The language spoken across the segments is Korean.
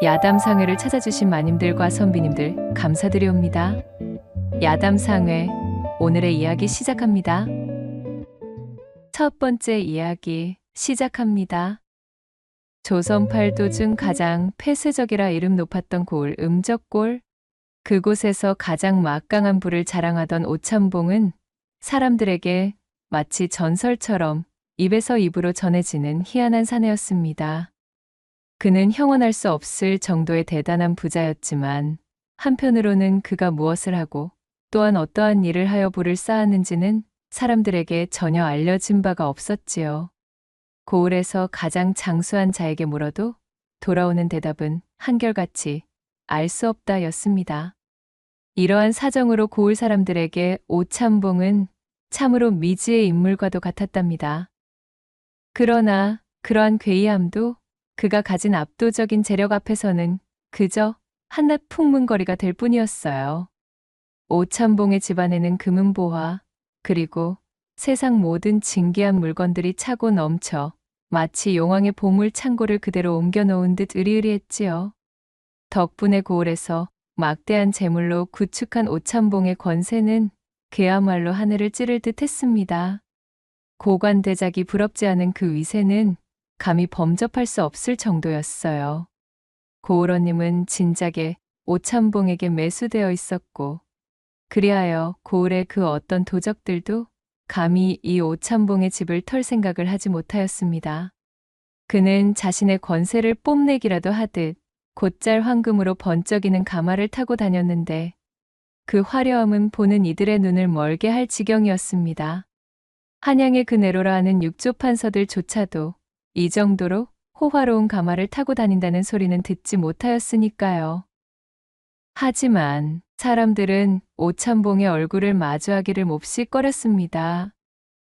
야담상회를 찾아주신 마님들과 선비님들 감사드리옵니다. 야담상회, 오늘의 이야기 시작합니다. 첫 번째 이야기 시작합니다. 조선 팔도 중 가장 폐쇄적이라 이름 높았던 고을 음적골, 그곳에서 가장 막강한 부를 자랑하던 오참봉은 사람들에게 마치 전설처럼 입에서 입으로 전해지는 희한한 사내였습니다. 그는 형언할 수 없을 정도의 대단한 부자였지만 한편으로는 그가 무엇을 하고 또한 어떠한 일을 하여 부를 쌓았는지는 사람들에게 전혀 알려진 바가 없었지요. 고을에서 가장 장수한 자에게 물어도 돌아오는 대답은 한결같이 알 수 없다였습니다. 이러한 사정으로 고을 사람들에게 오참봉은 참으로 미지의 인물과도 같았답니다. 그러나 그러한 괴이함도 그가 가진 압도적인 재력 앞에서는 그저 한낱 풍문거리가 될 뿐이었어요. 오참봉의 집안에는 금은보화, 그리고 세상 모든 진귀한 물건들이 차고 넘쳐 마치 용왕의 보물 창고를 그대로 옮겨놓은 듯 으리으리했지요. 덕분에 고을에서 막대한 재물로 구축한 오참봉의 권세는 그야말로 하늘을 찌를 듯 했습니다. 고관대작이 부럽지 않은 그 위세는 감히 범접할 수 없을 정도였어요. 고을원님은 진작에 오참봉에게 매수되어 있었고, 그리하여 고을의 그 어떤 도적들도 감히 이 오참봉의 집을 털 생각을 하지 못하였습니다. 그는 자신의 권세를 뽐내기라도 하듯 곧잘 황금으로 번쩍이는 가마를 타고 다녔는데 그 화려함은 보는 이들의 눈을 멀게 할 지경이었습니다. 한양의 그 내로라 하는 육조 판서들조차도 이 정도로 호화로운 가마를 타고 다닌다는 소리는 듣지 못하였으니까요. 하지만 사람들은 오참봉의 얼굴을 마주하기를 몹시 꺼렸습니다.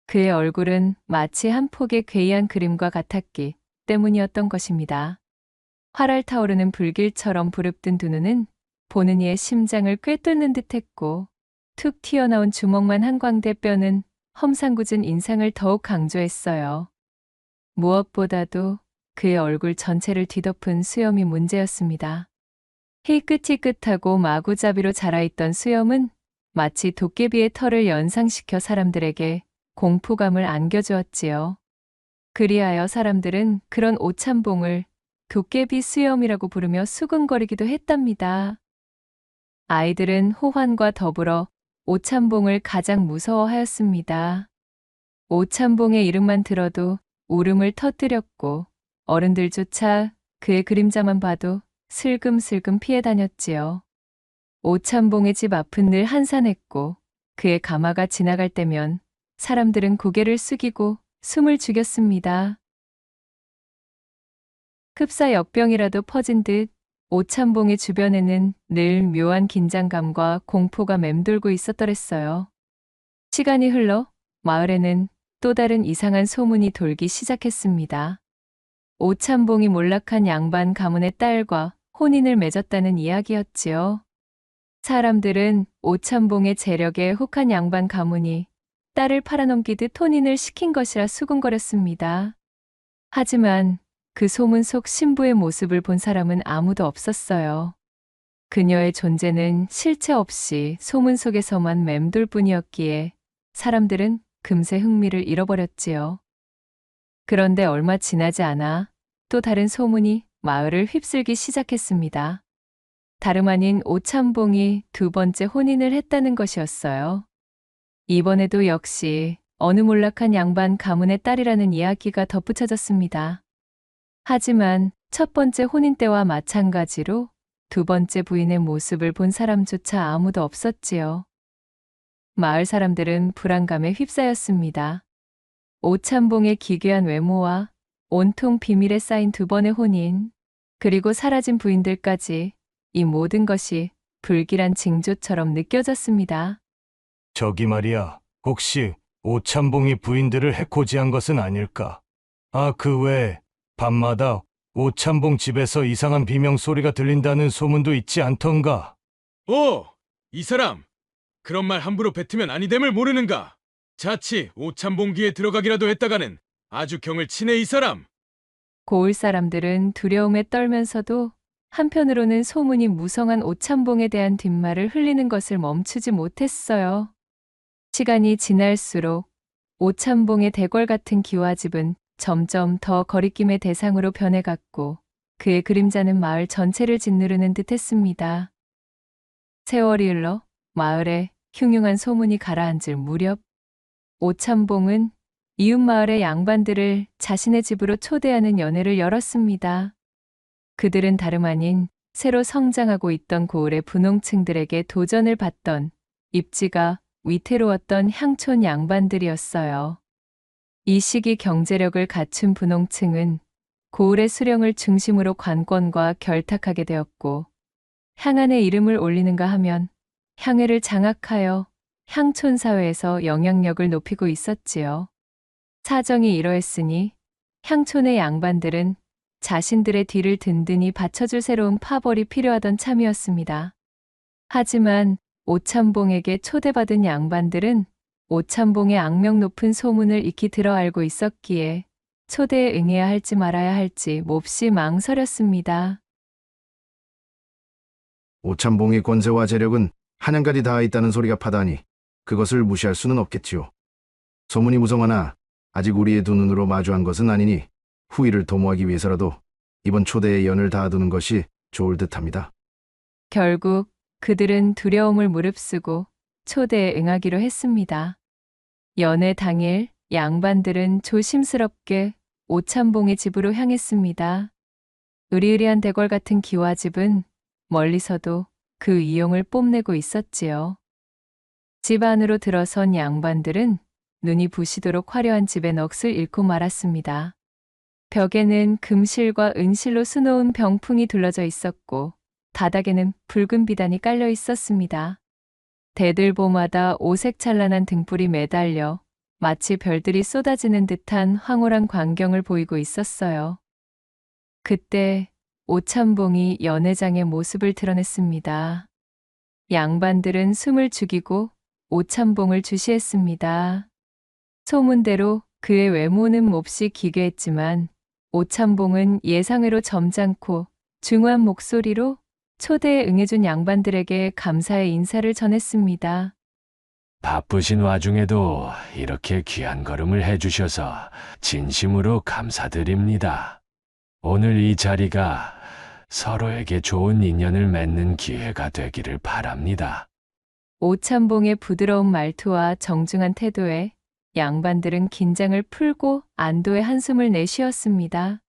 그의 얼굴은 마치 한 폭의 괴이한 그림과 같았기 때문이었던 것입니다. 활알 타오르는 불길처럼 부릅뜬 두 눈은 보는 이의 심장을 꿰뚫는 듯했고, 툭 튀어나온 주먹만 한 광대 뼈는 험상궂은 인상을 더욱 강조했어요. 무엇보다도 그의 얼굴 전체를 뒤덮은 수염이 문제였습니다. 희끗희끗하고 마구잡이로 자라있던 수염은 마치 도깨비의 털을 연상시켜 사람들에게 공포감을 안겨주었지요. 그리하여 사람들은 그런 오참봉을 도깨비 수염이라고 부르며 수근거리기도 했답니다. 아이들은 호환과 더불어 오참봉을 가장 무서워하였습니다. 오참봉의 이름만 들어도 울음을 터뜨렸고 어른들조차 그의 그림자만 봐도 슬금슬금 피해 다녔지요. 오참봉의 집 앞은 늘 한산했고 그의 가마가 지나갈 때면 사람들은 고개를 숙이고 숨을 죽였습니다. 흡사 역병이라도 퍼진 듯 오참봉의 주변에는 늘 묘한 긴장감과 공포가 맴돌고 있었더랬어요. 시간이 흘러 마을에는 또 다른 이상한 소문이 돌기 시작했습니다. 오참봉이 몰락한 양반 가문의 딸과 혼인을 맺었다는 이야기였지요. 사람들은 오참봉의 재력에 혹한 양반 가문이 딸을 팔아넘기듯 혼인을 시킨 것이라 수군거렸습니다. 하지만 그 소문 속 신부의 모습을 본 사람은 아무도 없었어요. 그녀의 존재는 실체 없이 소문 속에서만 맴돌 뿐이었기에 사람들은 금세 흥미를 잃어버렸지요. 그런데 얼마 지나지 않아 또 다른 소문이 마을을 휩쓸기 시작했습니다. 다름 아닌 오참봉이 두 번째 혼인을 했다는 것이었어요. 이번에도 역시 어느 몰락한 양반 가문의 딸이라는 이야기가 덧붙여졌습니다. 하지만 첫 번째 혼인 때와 마찬가지로 두 번째 부인의 모습을 본 사람조차 아무도 없었지요. 마을 사람들은 불안감에 휩싸였습니다. 오참봉의 기괴한 외모와 온통 비밀에 쌓인 두 번의 혼인, 그리고 사라진 부인들까지 이 모든 것이 불길한 징조처럼 느껴졌습니다. 저기 말이야, 혹시 오참봉이 부인들을 해코지한 것은 아닐까? 아, 그 외에 밤마다 오참봉 집에서 이상한 비명 소리가 들린다는 소문도 있지 않던가? 이 사람! 그런 말 함부로 뱉으면 아니됨을 모르는가? 자칫 오참봉기에 들어가기라도 했다가는 아주 경을 치네 이 사람! 고을 사람들은 두려움에 떨면서도 한편으로는 소문이 무성한 오찬봉에 대한 뒷말을 흘리는 것을 멈추지 못했어요. 시간이 지날수록 오찬봉의 대궐 같은 기와집은 점점 더 거리낌의 대상으로 변해갔고 그의 그림자는 마을 전체를 짓누르는 듯했습니다. 세월이 흘러 마을에 흉흉한 소문이 가라앉을 무렵 오찬봉은 이웃 마을의 양반들을 자신의 집으로 초대하는 연회를 열었습니다. 그들은 다름 아닌 새로 성장하고 있던 고을의 분홍층들에게 도전을 받던 입지가 위태로웠던 향촌 양반들이었어요. 이 시기 경제력을 갖춘 분홍층은 고을의 수령을 중심으로 관권과 결탁하게 되었고 향안의 이름을 올리는가 하면 향회를 장악하여 향촌 사회에서 영향력을 높이고 있었지요. 사정이 이러했으니 향촌의 양반들은 자신들의 뒤를 든든히 받쳐줄 새로운 파벌이 필요하던 참이었습니다. 하지만 오찬봉에게 초대받은 양반들은 오찬봉의 악명 높은 소문을 익히 들어 알고 있었기에 초대에 응해야 할지 말아야 할지 몹시 망설였습니다. 오찬봉의 권세와 재력은 한양까지 닿아 있다는 소리가 파다하니 그것을 무시할 수는 없겠지요. 소문이 무성하나 아직 우리의 두 눈으로 마주한 것은 아니니 후일을 도모하기 위해서라도 이번 초대에 연을 다하두는 것이 좋을 듯합니다. 결국 그들은 두려움을 무릅쓰고 초대에 응하기로 했습니다. 연회 당일 양반들은 조심스럽게 오찬봉의 집으로 향했습니다. 으리으리한 대궐 같은 기와집은 멀리서도 그 이용을 뽐내고 있었지요. 집 안으로 들어선 양반들은 눈이 부시도록 화려한 집의 넋을 잃고 말았습니다. 벽에는 금실과 은실로 수놓은 병풍이 둘러져 있었고 바닥에는 붉은 비단이 깔려 있었습니다. 대들보마다 오색찬란한 등불이 매달려 마치 별들이 쏟아지는 듯한 황홀한 광경을 보이고 있었어요. 그때 오찬봉이 연회장의 모습을 드러냈습니다. 양반들은 숨을 죽이고 오찬봉을 주시했습니다. 소문대로 그의 외모는 몹시 기괴했지만 오찬봉은 예상외로 점잖고 중후한 목소리로 초대에 응해준 양반들에게 감사의 인사를 전했습니다. 바쁘신 와중에도 이렇게 귀한 걸음을 해주셔서 진심으로 감사드립니다. 오늘 이 자리가 서로에게 좋은 인연을 맺는 기회가 되기를 바랍니다. 오찬봉의 부드러운 말투와 정중한 태도에 양반들은 긴장을 풀고 안도의 한숨을 내쉬었습니다.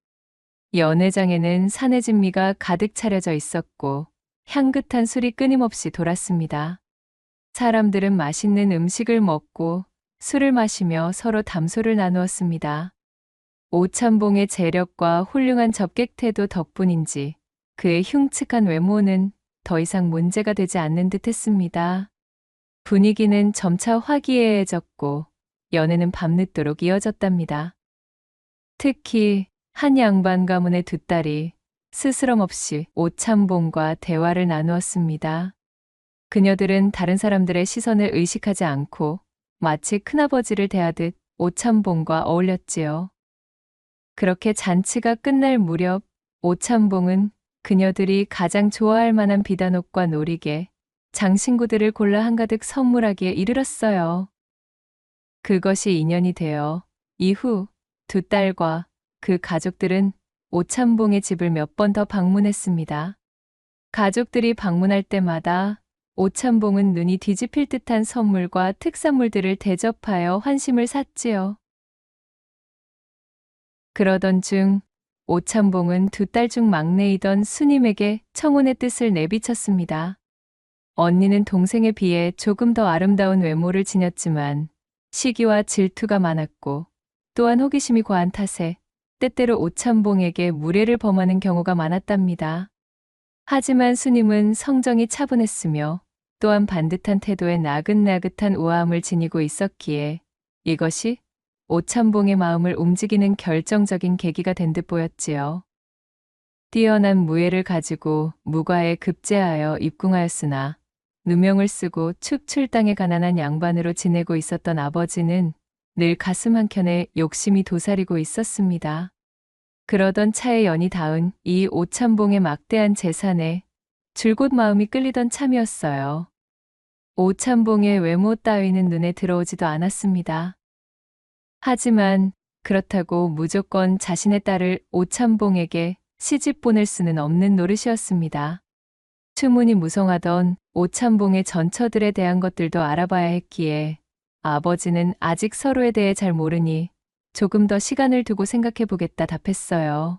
연회장에는 산의 진미가 가득 차려져 있었고 향긋한 술이 끊임없이 돌았습니다. 사람들은 맛있는 음식을 먹고 술을 마시며 서로 담소를 나누었습니다. 오찬봉의 재력과 훌륭한 접객 태도 덕분인지 그의 흉측한 외모는 더 이상 문제가 되지 않는 듯했습니다. 분위기는 점차 화기애애해졌고 연애는 밤늦도록 이어졌답니다. 특히 한 양반 가문의 두 딸이 스스럼 없이 오찬봉과 대화를 나누었습니다. 그녀들은 다른 사람들의 시선을 의식하지 않고 마치 큰아버지를 대하듯 오찬봉과 어울렸지요. 그렇게 잔치가 끝날 무렵 오찬봉은 그녀들이 가장 좋아할 만한 비단옷과 놀이개, 장신구들을 골라 한가득 선물하기에 이르렀어요. 그것이 인연이 되어 이후 두 딸과 그 가족들은 오찬봉의 집을 몇 번 더 방문했습니다. 가족들이 방문할 때마다 오찬봉은 눈이 뒤집힐 듯한 선물과 특산물들을 대접하여 환심을 샀지요. 그러던 중 오찬봉은 두 딸 중 막내이던 수님에게 청혼의 뜻을 내비쳤습니다. 언니는 동생에 비해 조금 더 아름다운 외모를 지녔지만 시기와 질투가 많았고 또한 호기심이 과한 탓에 때때로 오찬봉에게 무례를 범하는 경우가 많았답니다. 하지만 수님은 성정이 차분했으며 또한 반듯한 태도에 나긋나긋한 우아함을 지니고 있었기에 이것이 오찬봉의 마음을 움직이는 결정적인 계기가 된 듯 보였지요. 뛰어난 무예를 가지고 무과에 급제하여 입궁하였으나 누명을 쓰고 축출당에 가난한 양반으로 지내고 있었던 아버지는 늘 가슴 한켠에 욕심이 도사리고 있었습니다. 그러던 차에 연이 닿은 이 오찬봉의 막대한 재산에 줄곧 마음이 끌리던 참이었어요. 오찬봉의 외모 따위는 눈에 들어오지도 않았습니다. 하지만 그렇다고 무조건 자신의 딸을 오찬봉에게 시집 보낼 수는 없는 노릇이었습니다. 추문이 무성하던 오찬봉의 전처들에 대한 것들도 알아봐야 했기에 아버지는 아직 서로에 대해 잘 모르니 조금 더 시간을 두고 생각해 보겠다 답했어요.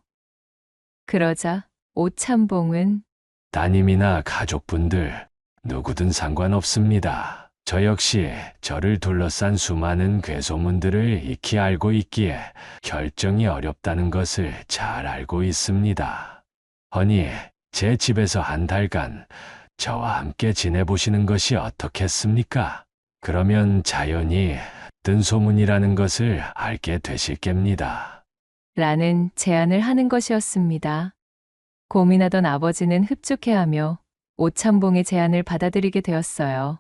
그러자 오찬봉은 따님이나 가족분들 누구든 상관없습니다. 저 역시 저를 둘러싼 수많은 괴소문들을 익히 알고 있기에 결정이 어렵다는 것을 잘 알고 있습니다. 허니 제 집에서 한 달간 저와 함께 지내보시는 것이 어떻겠습니까? 그러면 자연히 뜬 소문이라는 것을 알게 되실 겁니다. 라는 제안을 하는 것이었습니다. 고민하던 아버지는 흡족해하며 오찬봉의 제안을 받아들이게 되었어요.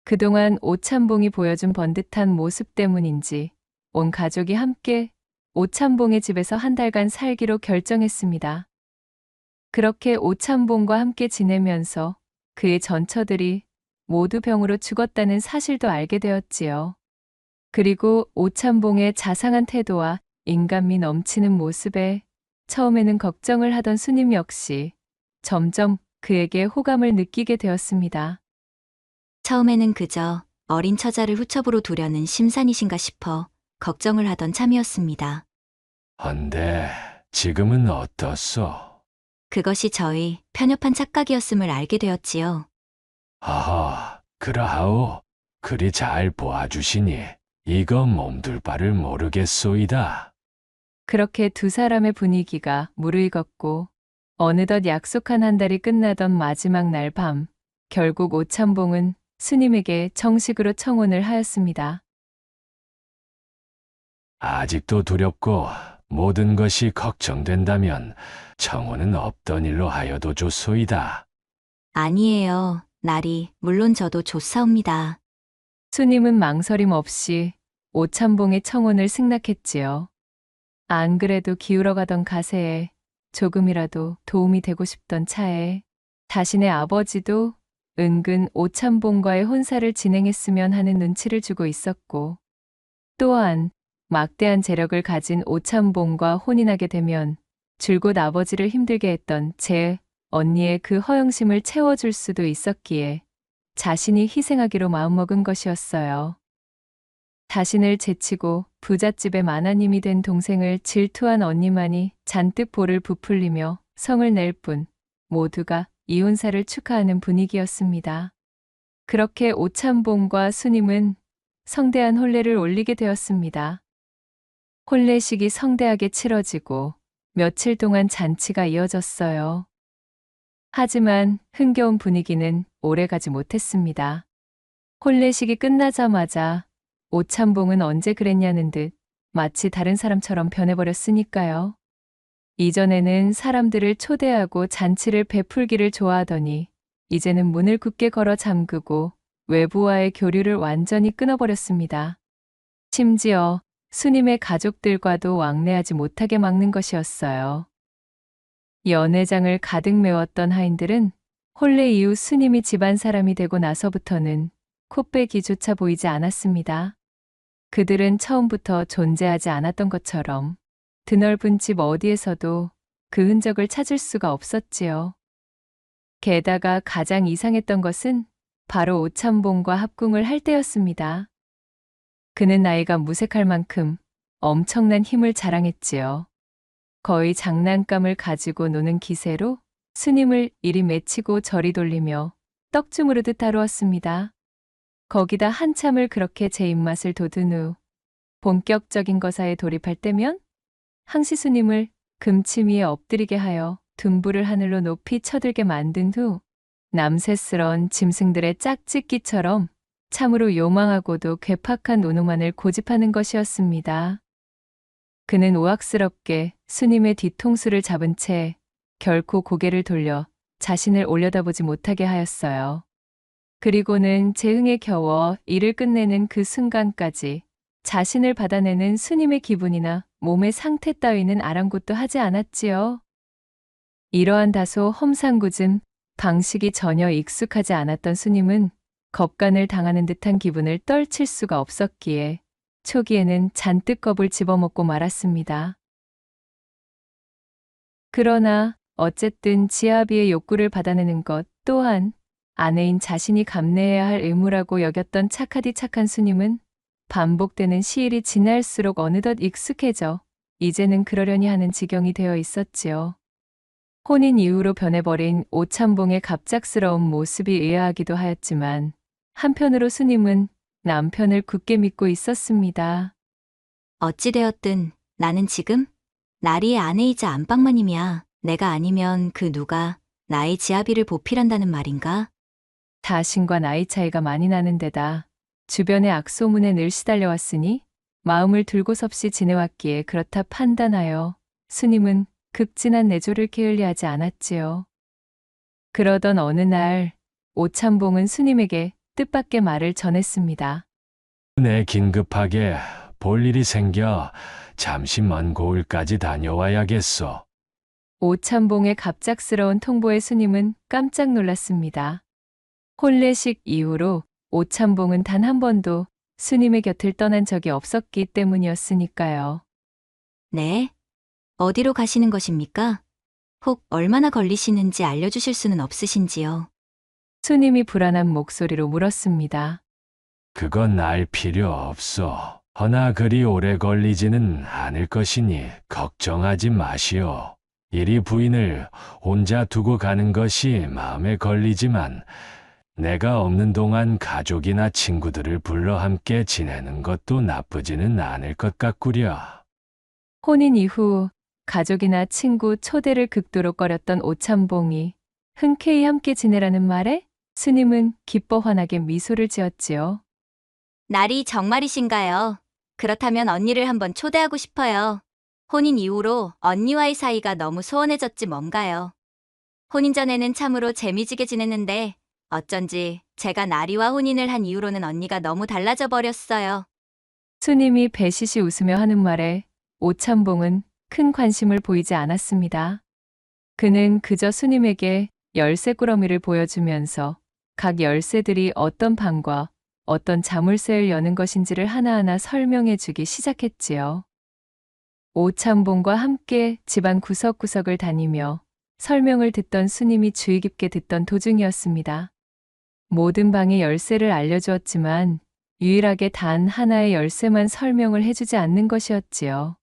그동안 오찬봉이 보여준 번듯한 모습 때문인지 온 가족이 함께 오찬봉의 집에서 한 달간 살기로 결정했습니다. 그렇게 오찬봉과 함께 지내면서 그의 전처들이 모두 병으로 죽었다는 사실도 알게 되었지요. 그리고 오찬봉의 자상한 태도와 인간미 넘치는 모습에 처음에는 걱정을 하던 수님 역시 점점 그에게 호감을 느끼게 되었습니다. 처음에는 그저 어린 처자를 후첩으로 두려는 심산이신가 싶어 걱정을 하던 참이었습니다. 헌데 지금은 어떻소? 그것이 저의 편협한 착각이었음을 알게 되었지요. 하하, 그러하오. 그리 잘 보아주시니 이거 몸둘 바를 모르겠소이다. 그렇게 두 사람의 분위기가 무르익었고 어느덧 약속한 한 달이 끝나던 마지막 날 밤, 결국 오찬봉은 스님에게 정식으로 청혼을 하였습니다. 아직도 두렵고 모든 것이 걱정된다면 청혼은 없던 일로 하여도 좋소이다. 아니에요. 날이 물론 저도 좋사옵니다. 수님은 망설임 없이 오찬봉의 청혼을 승낙했지요. 안 그래도 기울어가던 가세에 조금이라도 도움이 되고 싶던 차에 자신의 아버지도 은근 오찬봉과의 혼사를 진행했으면 하는 눈치를 주고 있었고 또한 막대한 재력을 가진 오찬봉과 혼인하게 되면 줄곧 아버지를 힘들게 했던 제 언니의 그 허영심을 채워줄 수도 있었기에 자신이 희생하기로 마음먹은 것이었어요. 자신을 제치고 부잣집의 마나님이 된 동생을 질투한 언니만이 잔뜩 볼을 부풀리며 성을 낼 뿐 모두가 이혼사를 축하하는 분위기였습니다. 그렇게 오찬봉과 수님은 성대한 혼례를 올리게 되었습니다. 혼례식이 성대하게 치러지고 며칠 동안 잔치가 이어졌어요. 하지만 흥겨운 분위기는 오래가지 못했습니다. 혼례식이 끝나자마자 오찬봉은 언제 그랬냐는 듯 마치 다른 사람처럼 변해버렸으니까요. 이전에는 사람들을 초대하고 잔치를 베풀기를 좋아하더니 이제는 문을 굳게 걸어 잠그고 외부와의 교류를 완전히 끊어버렸습니다. 심지어 수님의 가족들과도 왕래하지 못하게 막는 것이었어요. 연회장을 가득 메웠던 하인들은 혼례 이후 스님이 집안 사람이 되고 나서부터는 콧배기조차 보이지 않았습니다. 그들은 처음부터 존재하지 않았던 것처럼 드넓은 집 어디에서도 그 흔적을 찾을 수가 없었지요. 게다가 가장 이상했던 것은 바로 오찬봉과 합궁을 할 때였습니다. 그는 나이가 무색할 만큼 엄청난 힘을 자랑했지요. 거의 장난감을 가지고 노는 기세로 스님을 이리 맺히고 저리 돌리며 떡주무르듯 다루었습니다. 거기다 한참을 그렇게 제 입맛을 돋은 후 본격적인 거사에 돌입할 때면 항시 스님을 금침 위에 엎드리게 하여 둔부를 하늘로 높이 쳐들게 만든 후 남새스러운 짐승들의 짝짓기처럼 참으로 요망하고도 괴팍한 운우만을 고집하는 것이었습니다. 그는 우악스럽게 스님의 뒤통수를 잡은 채 결코 고개를 돌려 자신을 올려다보지 못하게 하였어요. 그리고는 제 흥에 겨워 일을 끝내는 그 순간까지 자신을 받아내는 스님의 기분이나 몸의 상태 따위는 아랑곳도 하지 않았지요. 이러한 다소 험상궂은 방식이 전혀 익숙하지 않았던 스님은 겁간을 당하는 듯한 기분을 떨칠 수가 없었기에 초기에는 잔뜩 겁을 집어먹고 말았습니다. 그러나 어쨌든 지아비의 욕구를 받아내는 것 또한 아내인 자신이 감내해야 할 의무라고 여겼던 착하디 착한 스님은 반복되는 시일이 지날수록 어느덧 익숙해져 이제는 그러려니 하는 지경이 되어 있었지요. 혼인 이후로 변해버린 오참봉의 갑작스러운 모습이 의아하기도 하였지만 한편으로 스님은 남편을 굳게 믿고 있었습니다. 어찌되었든 나는 지금 나리의 아내이자 안방마님이야. 내가 아니면 그 누가 나의 지아비를 보필한다는 말인가? 자신과 나이 차이가 많이 나는 데다 주변의 악소문에 늘 시달려왔으니 마음을 들고섭시 지내왔기에 그렇다 판단하여 스님은 극진한 내조를 게을리하지 않았지요. 그러던 어느 날 오참봉은 스님에게 뜻밖의 말을 전했습니다. 내 긴급하게 볼 일이 생겨 잠시 먼 고을까지 다녀와야겠소. 오참봉의 갑작스러운 통보에 스님은 깜짝 놀랐습니다. 혼례식 이후로 오참봉은 단 한 번도 스님의 곁을 떠난 적이 없었기 때문이었으니까요. 네. 어디로 가시는 것입니까? 혹 얼마나 걸리시는지 알려주실 수는 없으신지요? 스님이 불안한 목소리로 물었습니다. 그건 알 필요 없소. 허나 그리 오래 걸리지는 않을 것이니 걱정하지 마시오. 이리 부인을 혼자 두고 가는 것이 마음에 걸리지만 내가 없는 동안 가족이나 친구들을 불러 함께 지내는 것도 나쁘지는 않을 것 같구려. 혼인 이후 가족이나 친구 초대를 극도로 꺼렸던 오참봉이 흔쾌히 함께 지내라는 말에 스님은 기뻐 환하게 미소를 지었지요. 날이 정말이신가요? 그렇다면 언니를 한번 초대하고 싶어요. 혼인 이후로 언니와의 사이가 너무 소원해졌지 뭔가요. 혼인 전에는 참으로 재미지게 지냈는데 어쩐지 제가 나리와 혼인을 한 이후로는 언니가 너무 달라져 버렸어요. 스님이 배시시 웃으며 하는 말에 오참봉은 큰 관심을 보이지 않았습니다. 그는 그저 스님에게 열쇠 꾸러미를 보여주면서 각 열쇠들이 어떤 방과 어떤 자물쇠를 여는 것인지를 하나하나 설명해 주기 시작했지요. 오참봉과 함께 집안 구석구석을 다니며 설명을 듣던 스님이 주의 깊게 듣던 도중이었습니다. 모든 방의 열쇠를 알려주었지만 유일하게 단 하나의 열쇠만 설명을 해주지 않는 것이었지요.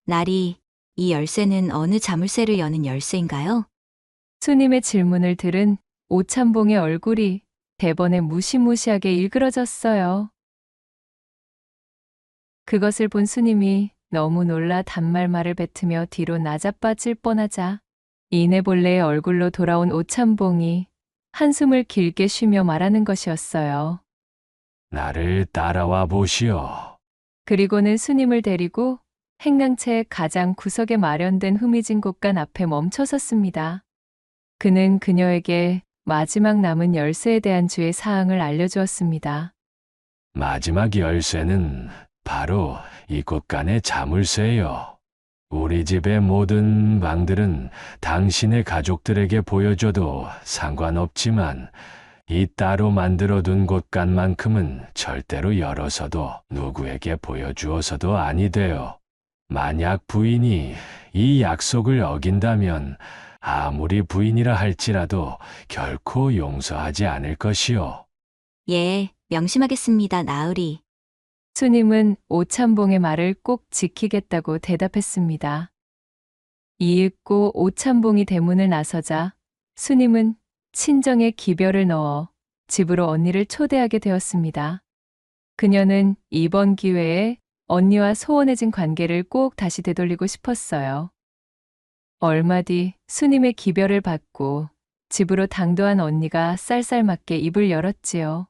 나리, 이 열쇠는 어느 자물쇠를 여는 열쇠인가요? 스님의 질문을 들은 오참봉의 얼굴이 대번에 무시무시하게 일그러졌어요. 그것을 본 스님이 너무 놀라 단말말을 뱉으며 뒤로 나자빠질 뻔하자 이내볼레의 얼굴로 돌아온 오참봉이 한숨을 길게 쉬며 말하는 것이었어요. 나를 따라와 보시오. 그리고는 스님을 데리고 행랑채 가장 구석에 마련된 흐미진 곳간 앞에 멈춰 섰습니다. 그는 그녀에게 마지막 남은 열쇠에 대한 주의 사항을 알려주었습니다. 마지막 열쇠는 바로 이 곳간의 자물쇠요. 우리 집의 모든 방들은 당신의 가족들에게 보여줘도 상관없지만 이 따로 만들어둔 곳간만큼은 절대로 열어서도 누구에게 보여주어서도 아니 돼요. 만약 부인이 이 약속을 어긴다면 아무리 부인이라 할지라도 결코 용서하지 않을 것이요. 예, 명심하겠습니다, 나으리. 스님은 오참봉의 말을 꼭 지키겠다고 대답했습니다. 이윽고 오참봉이 대문을 나서자 스님은 친정에 기별을 넣어 집으로 언니를 초대하게 되었습니다. 그녀는 이번 기회에 언니와 소원해진 관계를 꼭 다시 되돌리고 싶었어요. 얼마 뒤 스님의 기별을 받고 집으로 당도한 언니가 쌀쌀맞게 입을 열었지요.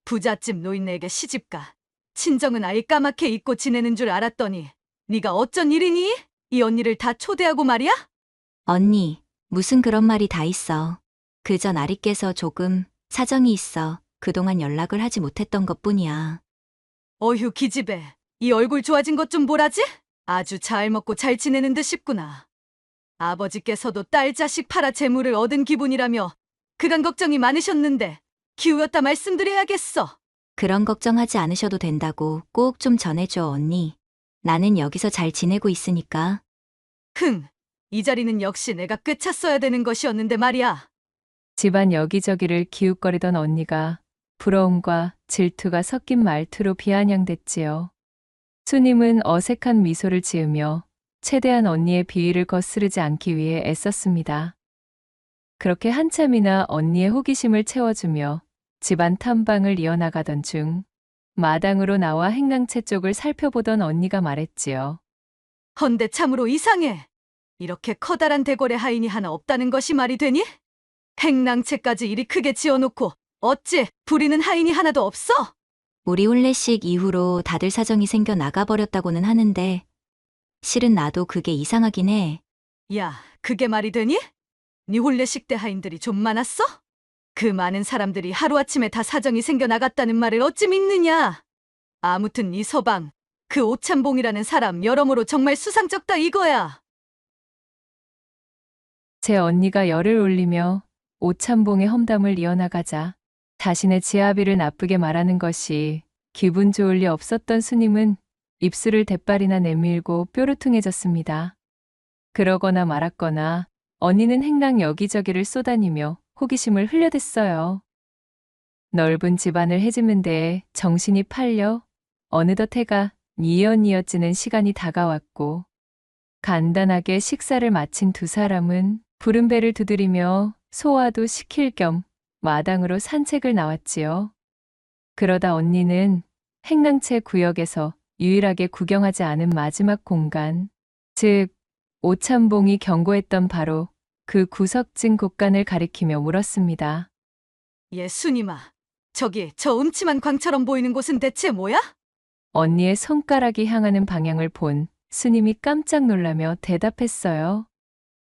부잣집 노인네에게 시집가. 친정은 아예 까맣게 잊고 지내는 줄 알았더니 네가 어쩐 일이니? 이 언니를 다 초대하고 말이야? 언니, 무슨 그런 말이 다 있어. 그저 나리께서 조금 사정이 있어 그동안 연락을 하지 못했던 것뿐이야. 어휴, 기집애. 이 얼굴 좋아진 것 좀 보라지? 아주 잘 먹고 잘 지내는 듯 싶구나. 아버지께서도 딸 자식 팔아 재물을 얻은 기분이라며 그간 걱정이 많으셨는데 기우였다 말씀드려야겠어. 그런 걱정하지 않으셔도 된다고 꼭 좀 전해줘, 언니. 나는 여기서 잘 지내고 있으니까. 흥, 이 자리는 역시 내가 꿰찼어야 되는 것이었는데 말이야. 집안 여기저기를 기웃거리던 언니가 부러움과 질투가 섞인 말투로 비아냥댔지요. 수님은 어색한 미소를 지으며 최대한 언니의 비위를 거스르지 않기 위해 애썼습니다. 그렇게 한참이나 언니의 호기심을 채워주며 집안 탐방을 이어나가던 중 마당으로 나와 행랑채 쪽을 살펴보던 언니가 말했지요. 헌데 참으로 이상해. 이렇게 커다란 대궐에 하인이 하나 없다는 것이 말이 되니? 행랑채까지 이리 크게 지어놓고 어찌 부리는 하인이 하나도 없어? 우리 혼례식 이후로 다들 사정이 생겨 나가버렸다고는 하는데 실은 나도 그게 이상하긴 해. 야, 그게 말이 되니? 네 혼례식 때 하인들이 좀 많았어? 그 많은 사람들이 하루아침에 다 사정이 생겨 나갔다는 말을 어찌 믿느냐? 아무튼 이 서방, 그 오찬봉이라는 사람 여러모로 정말 수상쩍다 이거야. 제 언니가 열을 올리며 오찬봉의 험담을 이어나가자 자신의 지아비를 나쁘게 말하는 것이 기분 좋을 리 없었던 수님은 입술을 대빨이나 내밀고 뾰루퉁해졌습니다. 그러거나 말았거나 언니는 행랑 여기저기를 쏘다니며 호기심을 흘려댔어요. 넓은 집안을 헤집는 데에 정신이 팔려 어느덧 해가 뉘엿뉘엿지는 시간이 다가왔고 간단하게 식사를 마친 두 사람은 부른 배를 두드리며 소화도 시킬 겸 마당으로 산책을 나왔지요. 그러다 언니는 행랑채 구역에서 유일하게 구경하지 않은 마지막 공간, 즉 오찬봉이 경고했던 바로 그 구석진 곳간을 가리키며 물었습니다. 예, 수님아. 저기 저 음침한 광처럼 보이는 곳은 대체 뭐야? 언니의 손가락이 향하는 방향을 본 스님이 깜짝 놀라며 대답했어요.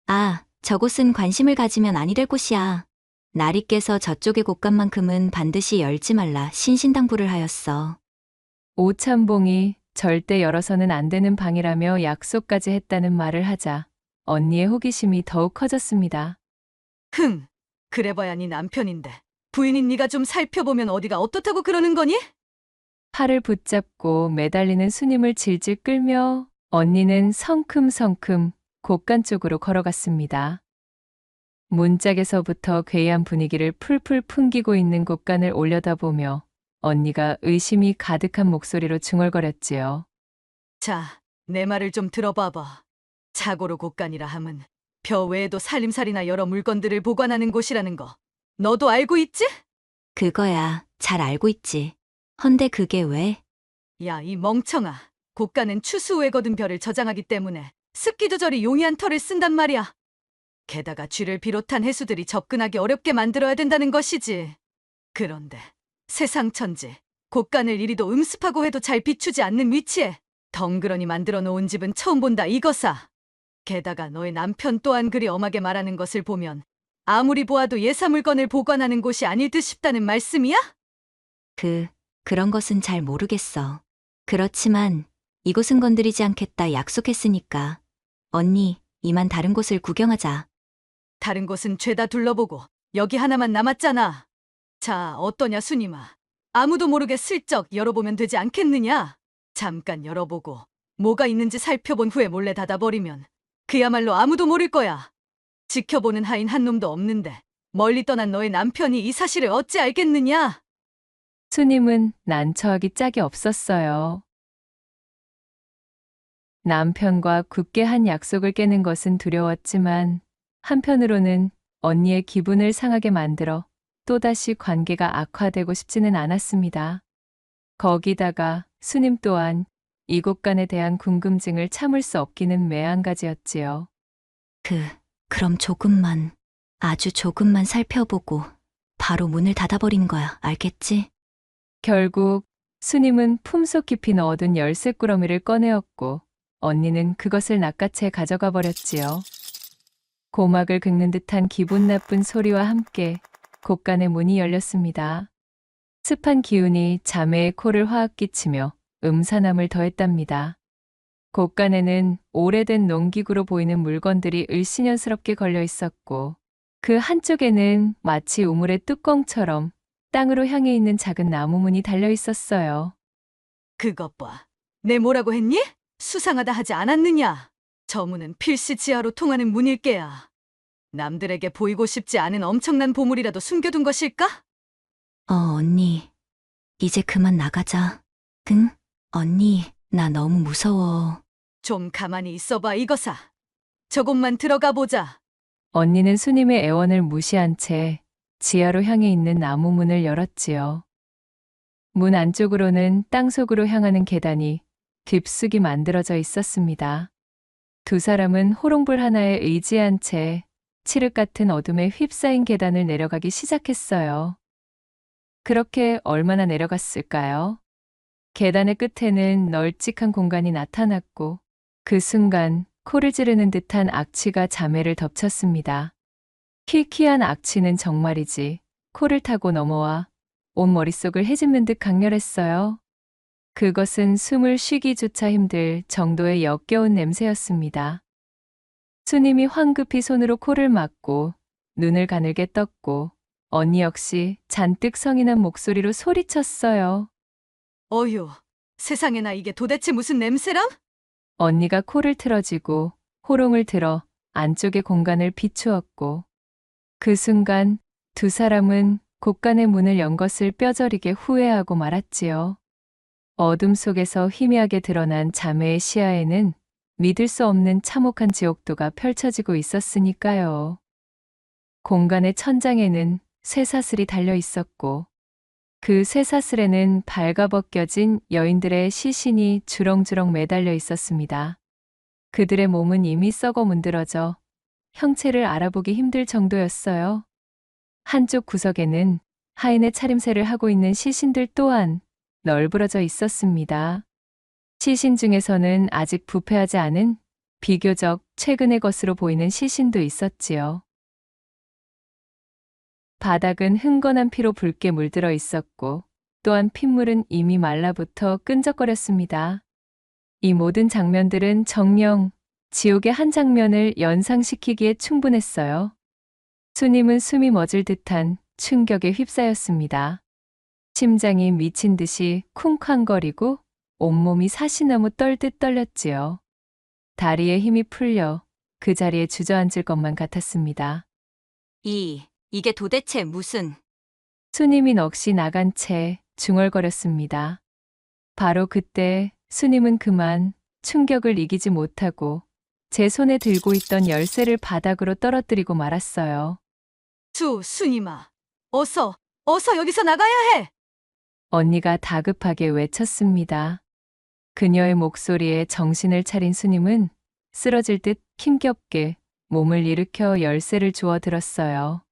아, 저곳은 관심을 가지면 아니 될 곳이야. 나리께서 저쪽의 곳간만큼은 반드시 열지 말라 신신당부를 하였어. 오찬봉이 절대 열어서는 안 되는 방이라며 약속까지 했다는 말을 하자 언니의 호기심이 더욱 커졌습니다. 흥, 그래봐야 네 남편인데 부인인 네가 좀 살펴보면 어디가 어떻다고 그러는 거니? 팔을 붙잡고 매달리는 수님을 질질 끌며 언니는 성큼성큼 곳간 쪽으로 걸어갔습니다. 문짝에서부터 괴이한 분위기를 풀풀 풍기고 있는 곳간을 올려다보며 언니가 의심이 가득한 목소리로 중얼거렸지요. 자, 내 말을 좀 들어봐봐. 자고로 곳간이라 함은 벼 외에도 살림살이나 여러 물건들을 보관하는 곳이라는 거 너도 알고 있지? 그거야, 잘 알고 있지. 헌데 그게 왜? 야, 이 멍청아. 곳간은 추수 후에 거둔 벼를 저장하기 때문에 습기 조절이 용이한 털을 쓴단 말이야. 게다가 쥐를 비롯한 해수들이 접근하기 어렵게 만들어야 된다는 것이지. 그런데 세상 천지, 곳간을 이리도 음습하고 해도 잘 비추지 않는 위치에 덩그러니 만들어 놓은 집은 처음 본다 이거사. 게다가 너의 남편 또한 그리 엄하게 말하는 것을 보면 아무리 보아도 예사 물건을 보관하는 곳이 아닐 듯 싶다는 말씀이야? 그런 것은 잘 모르겠어. 그렇지만 이곳은 건드리지 않겠다 약속했으니까. 언니, 이만 다른 곳을 구경하자. 다른 곳은 죄다 둘러보고 여기 하나만 남았잖아. 자, 어떠냐 수님아. 아무도 모르게 슬쩍 열어보면 되지 않겠느냐? 잠깐 열어보고 뭐가 있는지 살펴본 후에 몰래 닫아버리면 그야말로 아무도 모를 거야. 지켜보는 하인 한 놈도 없는데 멀리 떠난 너의 남편이 이 사실을 어찌 알겠느냐? 수님은 난처하기 짝이 없었어요. 남편과 굳게 한 약속을 깨는 것은 두려웠지만 한편으로는 언니의 기분을 상하게 만들어 또다시 관계가 악화되고 싶지는 않았습니다. 거기다가 수님 또한 이곳간에 대한 궁금증을 참을 수 없기는 매한가지였지요. 그럼 조금만, 아주 조금만 살펴보고 바로 문을 닫아버린 거야, 알겠지? 결국 수님은 품속 깊이 넣어둔 열쇠꾸러미를 꺼내었고 언니는 그것을 낚아채 가져가 버렸지요. 고막을 긁는 듯한 기분 나쁜 소리와 함께 곳간의 문이 열렸습니다. 습한 기운이 자매의 코를 화학 끼치며 음산함을 더했답니다. 곳간에는 오래된 농기구로 보이는 물건들이 을씨년스럽게 걸려 있었고 그 한쪽에는 마치 우물의 뚜껑처럼 땅으로 향해 있는 작은 나무문이 달려 있었어요. 그것 봐. 내 뭐라고 했니? 수상하다 하지 않았느냐? 저 문은 필시 지하로 통하는 문일 게야. 남들에게 보이고 싶지 않은 엄청난 보물이라도 숨겨둔 것일까? 언니. 이제 그만 나가자. 응? 언니, 나 너무 무서워. 좀 가만히 있어봐, 이거사. 저곳만 들어가 보자. 언니는 수님의 애원을 무시한 채 지하로 향해 있는 나무 문을 열었지요. 문 안쪽으로는 땅속으로 향하는 계단이 깊숙이 만들어져 있었습니다. 두 사람은 호롱불 하나에 의지한 채 칠흑 같은 어둠에 휩싸인 계단을 내려가기 시작했어요. 그렇게 얼마나 내려갔을까요? 계단의 끝에는 널찍한 공간이 나타났고 그 순간 코를 찌르는 듯한 악취가 자매를 덮쳤습니다. 희귀한 악취는 정말이지 코를 타고 넘어와 온 머릿속을 헤집는 듯 강렬했어요. 그것은 숨을 쉬기조차 힘들 정도의 역겨운 냄새였습니다. 수님이 황급히 손으로 코를 막고 눈을 가늘게 떴고 언니 역시 잔뜩 성이 난 목소리로 소리쳤어요. 어휴, 세상에나 이게 도대체 무슨 냄새람? 언니가 코를 틀어쥐고 호롱을 들어 안쪽의 공간을 비추었고 그 순간 두 사람은 곳간의 문을 연 것을 뼈저리게 후회하고 말았지요. 어둠 속에서 희미하게 드러난 자매의 시야에는 믿을 수 없는 참혹한 지옥도가 펼쳐지고 있었으니까요. 공간의 천장에는 쇠사슬이 달려 있었고 그 쇠사슬에는 발가벗겨진 여인들의 시신이 주렁주렁 매달려 있었습니다. 그들의 몸은 이미 썩어 문드러져 형체를 알아보기 힘들 정도였어요. 한쪽 구석에는 하인의 차림새를 하고 있는 시신들 또한 널브러져 있었습니다. 시신 중에서는 아직 부패하지 않은 비교적 최근의 것으로 보이는 시신도 있었지요. 바닥은 흥건한 피로 붉게 물들어 있었고 또한 핏물은 이미 말라붙어 끈적거렸습니다. 이 모든 장면들은 정녕 지옥의 한 장면을 연상시키기에 충분했어요. 수님은 숨이 멎을 듯한 충격에 휩싸였습니다. 심장이 미친 듯이 쿵쾅거리고 온몸이 사시나무 떨듯 떨렸지요. 다리에 힘이 풀려 그 자리에 주저앉을 것만 같았습니다. 이게 도대체 무슨... 수님이 넋이 나간 채 중얼거렸습니다. 바로 그때 수님은 그만 충격을 이기지 못하고 제 손에 들고 있던 열쇠를 바닥으로 떨어뜨리고 말았어요. 수님아. 어서 여기서 나가야 해! 언니가 다급하게 외쳤습니다. 그녀의 목소리에 정신을 차린 수님은 쓰러질 듯 힘겹게 몸을 일으켜 열쇠를 주워 들었어요.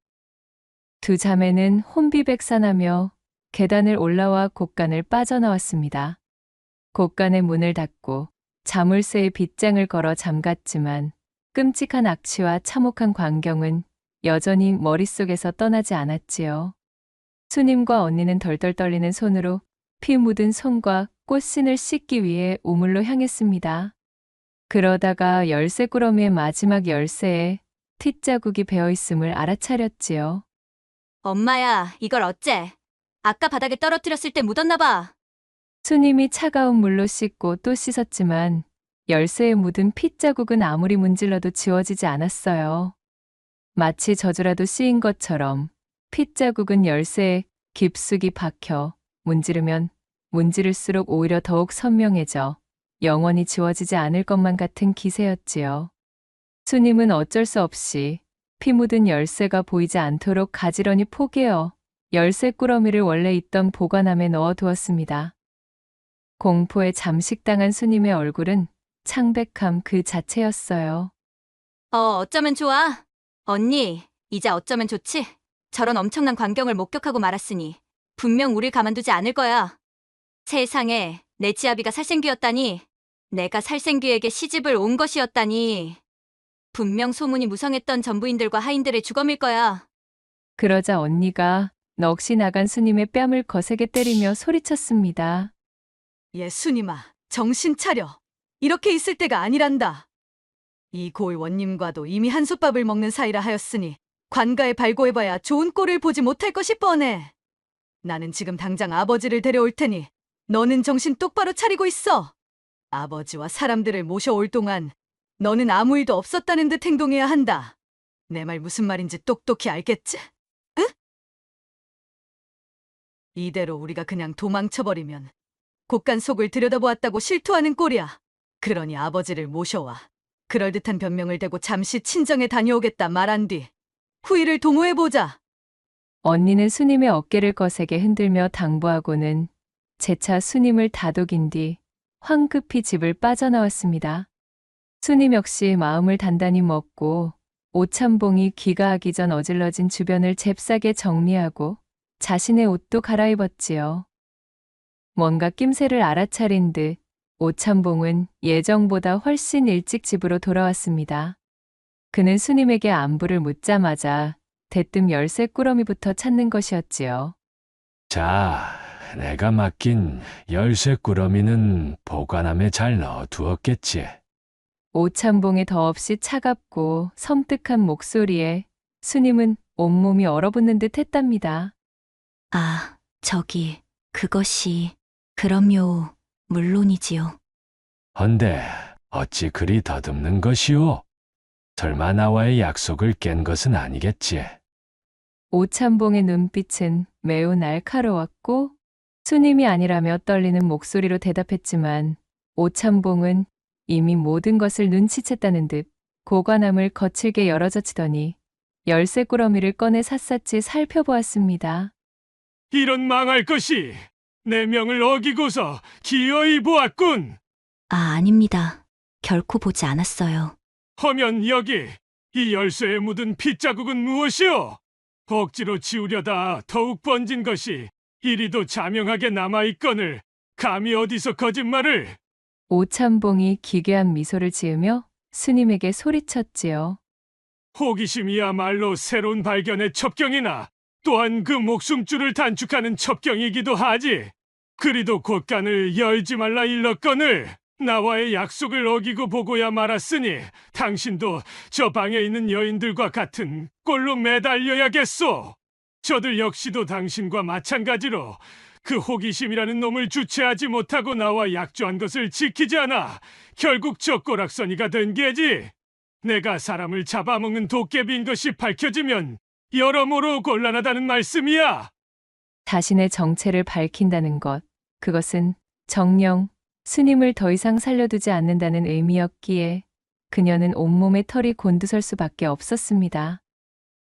두 자매는 혼비백산하며 계단을 올라와 곳간을 빠져나왔습니다. 곳간의 문을 닫고 자물쇠에 빗장을 걸어 잠갔지만 끔찍한 악취와 참혹한 광경은 여전히 머릿속에서 떠나지 않았지요. 수님과 언니는 덜덜 떨리는 손으로 피 묻은 손과 꽃신을 씻기 위해 우물로 향했습니다. 그러다가 열쇠 꾸러미의 마지막 열쇠에 핏자국이 배어 있음을 알아차렸지요. 엄마야, 이걸 어째? 아까 바닥에 떨어뜨렸을 때 묻었나 봐. 수님이 차가운 물로 씻고 또 씻었지만 열쇠에 묻은 핏자국은 아무리 문질러도 지워지지 않았어요. 마치 젖으라도 씌인 것처럼 핏자국은 열쇠에 깊숙이 박혀 문지르면 문지를수록 오히려 더욱 선명해져 영원히 지워지지 않을 것만 같은 기세였지요. 수님은 어쩔 수 없이 피 묻은 열쇠가 보이지 않도록 가지런히 포개어 열쇠 꾸러미를 원래 있던 보관함에 넣어두었습니다. 공포에 잠식당한 수님의 얼굴은 창백함 그 자체였어요. 어쩌면 좋아. 언니, 이제 어쩌면 좋지? 저런 엄청난 광경을 목격하고 말았으니 분명 우릴 가만두지 않을 거야. 세상에, 내 지아비가 살생귀였다니. 내가 살생귀에게 시집을 온 것이었다니. 분명 소문이 무성했던 전부인들과 하인들의 주검일 거야. 그러자 언니가 넋이 나간 스님의 뺨을 거세게 때리며 소리쳤습니다. 예수님아, 정신 차려. 이렇게 있을 때가 아니란다. 이 고을 원님과도 이미 한솥밥을 먹는 사이라 하였으니 관가에 발고해봐야 좋은 꼴을 보지 못할 것이 뻔해. 나는 지금 당장 아버지를 데려올 테니 너는 정신 똑바로 차리고 있어. 아버지와 사람들을 모셔올 동안 너는 아무 일도 없었다는 듯 행동해야 한다. 내 말 무슨 말인지 똑똑히 알겠지? 응? 이대로 우리가 그냥 도망쳐버리면 곳간 속을 들여다보았다고 실토하는 꼴이야. 그러니 아버지를 모셔와 그럴듯한 변명을 대고 잠시 친정에 다녀오겠다 말한 뒤 후일을 도모해보자. 언니는 스님의 어깨를 거세게 흔들며 당부하고는 재차 스님을 다독인 뒤 황급히 집을 빠져나왔습니다. 스님 역시 마음을 단단히 먹고 오참봉이 귀가하기 전 어질러진 주변을 잽싸게 정리하고 자신의 옷도 갈아입었지요. 뭔가 낌새를 알아차린 듯 오참봉은 예정보다 훨씬 일찍 집으로 돌아왔습니다. 그는 스님에게 안부를 묻자마자 대뜸 열쇠 꾸러미부터 찾는 것이었지요. 자, 내가 맡긴 열쇠 꾸러미는 보관함에 잘 넣어두었겠지. 오참봉의 더없이 차갑고 섬뜩한 목소리에 스님은 온몸이 얼어붙는 듯 했답니다. 아, 그것이, 그럼요, 물론이지요. 헌데 어찌 그리 더듬는 것이오? 설마 나와의 약속을 깬 것은 아니겠지? 오참봉의 눈빛은 매우 날카로웠고 스님이 아니라며 떨리는 목소리로 대답했지만 오참봉은 이미 모든 것을 눈치챘다는 듯 고관함을 거칠게 열어젖히더니 열쇠 꾸러미를 꺼내 샅샅이 살펴보았습니다. 이런 망할 것이 내 명을 어기고서 기어이 보았군. 아, 아닙니다. 결코 보지 않았어요. 허면 여기 이 열쇠에 묻은 핏자국은 무엇이오? 억지로 지우려다 더욱 번진 것이 이리도 자명하게 남아있거늘 감히 어디서 거짓말을. 오참봉이 기괴한 미소를 지으며 스님에게 소리쳤지요. 호기심이야말로 새로운 발견의 첩경이나 또한 그 목숨줄을 단축하는 첩경이기도 하지. 그리도 곳간을 열지 말라 일렀거늘 나와의 약속을 어기고 보고야 말았으니 당신도 저 방에 있는 여인들과 같은 꼴로 매달려야겠소. 저들 역시도 당신과 마찬가지로 그 호기심이라는 놈을 주체하지 못하고 나와 약조한 것을 지키지 않아 결국 저 꼬락서니가 된 게지. 내가 사람을 잡아먹는 도깨비인 것이 밝혀지면 여러모로 곤란하다는 말씀이야. 자신의 정체를 밝힌다는 것, 그것은 정녕 스님을 더 이상 살려두지 않는다는 의미였기에 그녀는 온몸에 털이 곤두설 수밖에 없었습니다.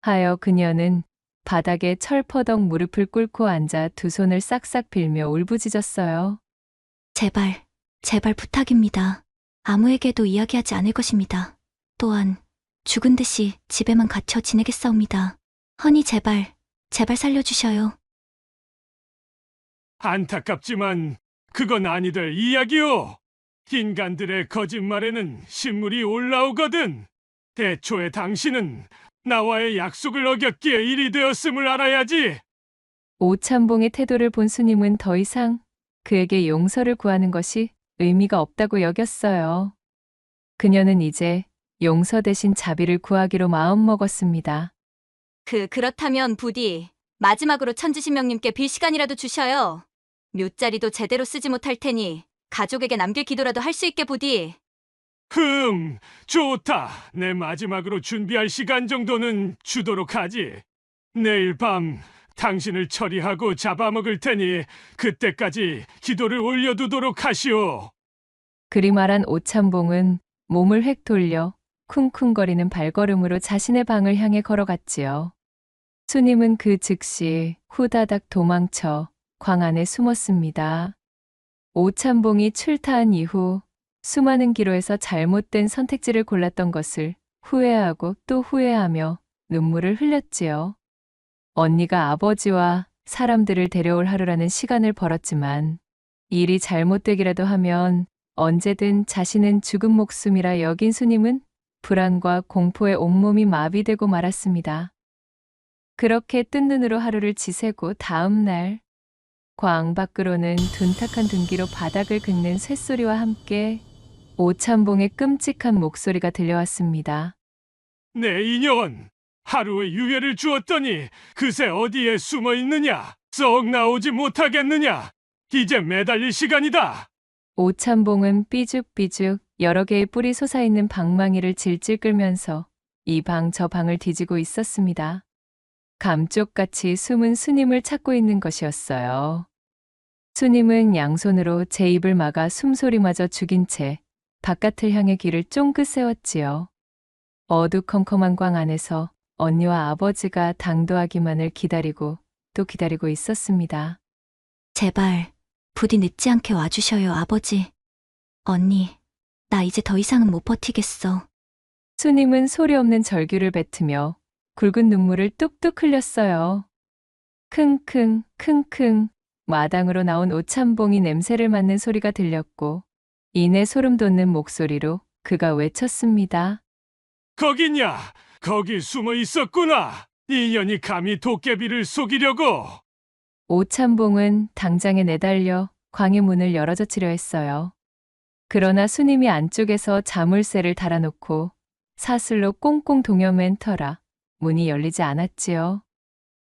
하여 그녀는 바닥에 철퍼덕 무릎을 꿇고 앉아 두 손을 싹싹 빌며 울부짖었어요. 제발 부탁입니다. 아무에게도 이야기하지 않을 것입니다. 또한 죽은 듯이 집에만 갇혀 지내겠사옵니다. 허니 제발 살려주셔요. 안타깝지만 그건 아니 될 이야기요. 인간들의 거짓말에는 신물이 올라오거든. 대초에 당신은 나와의 약속을 어겼기에 일이 되었음을 알아야지. 오참봉의 태도를 본 스님은 더 이상 그에게 용서를 구하는 것이 의미가 없다고 여겼어요. 그녀는 이제 용서 대신 자비를 구하기로 마음먹었습니다. 그렇다면 부디 마지막으로 천주신명님께 빌 시간이라도 주셔요. 묘자리도 제대로 쓰지 못할 테니 가족에게 남길 기도라도 할 수 있게 부디. 좋다. 내 마지막으로 준비할 시간 정도는 주도록 하지. 내일 밤 당신을 처리하고 잡아먹을 테니 그때까지 기도를 올려두도록 하시오. 그리 말한 오참봉은 몸을 획 돌려 쿵쿵거리는 발걸음으로 자신의 방을 향해 걸어갔지요. 스님은 그 즉시 후다닥 도망쳐 광 안에 숨었습니다. 오참봉이 출타한 이후 수많은 기로에서 잘못된 선택지를 골랐던 것을 후회하고 또 후회하며 눈물을 흘렸지요. 언니가 아버지와 사람들을 데려올 하루라는 시간을 벌었지만 일이 잘못되기라도 하면 언제든 자신은 죽은 목숨이라 여긴 스님은 불안과 공포에 온몸이 마비되고 말았습니다. 그렇게 뜬 눈으로 하루를 지새고 다음 날 광 밖으로는 둔탁한 둔기로 바닥을 긁는 쇳소리와 함께 오찬봉의 끔찍한 목소리가 들려왔습니다. 내 인연! 하루의 유예를 주었더니 그새 어디에 숨어 있느냐? 썩 나오지 못하겠느냐? 이제 매달릴 시간이다! 오찬봉은 삐죽삐죽 여러 개의 뿔이 솟아있는 방망이를 질질 끌면서 이 방 저 방을 뒤지고 있었습니다. 감쪽같이 숨은 스님을 찾고 있는 것이었어요. 스님은 양손으로 제 입을 막아 숨소리마저 죽인 채 바깥을 향해 귀를 쫑긋 세웠지요. 어두컴컴한 광 안에서 언니와 아버지가 당도하기만을 기다리고 또 기다리고 있었습니다. 제발 부디 늦지 않게 와주셔요, 아버지. 언니, 나 이제 더 이상은 못 버티겠어. 스님은 소리 없는 절규를 뱉으며 굵은 눈물을 뚝뚝 흘렸어요. 킁킁 킁킁 마당으로 나온 오찬봉이 냄새를 맡는 소리가 들렸고 이내 소름 돋는 목소리로 그가 외쳤습니다. 거기냐? 거기 숨어 있었구나! 인연이 감히 도깨비를 속이려고! 오찬봉은 당장에 내달려 광의 문을 열어젖히려 했어요. 그러나 스님이 안쪽에서 자물쇠를 달아놓고 사슬로 꽁꽁 동여맨 터라 문이 열리지 않았지요.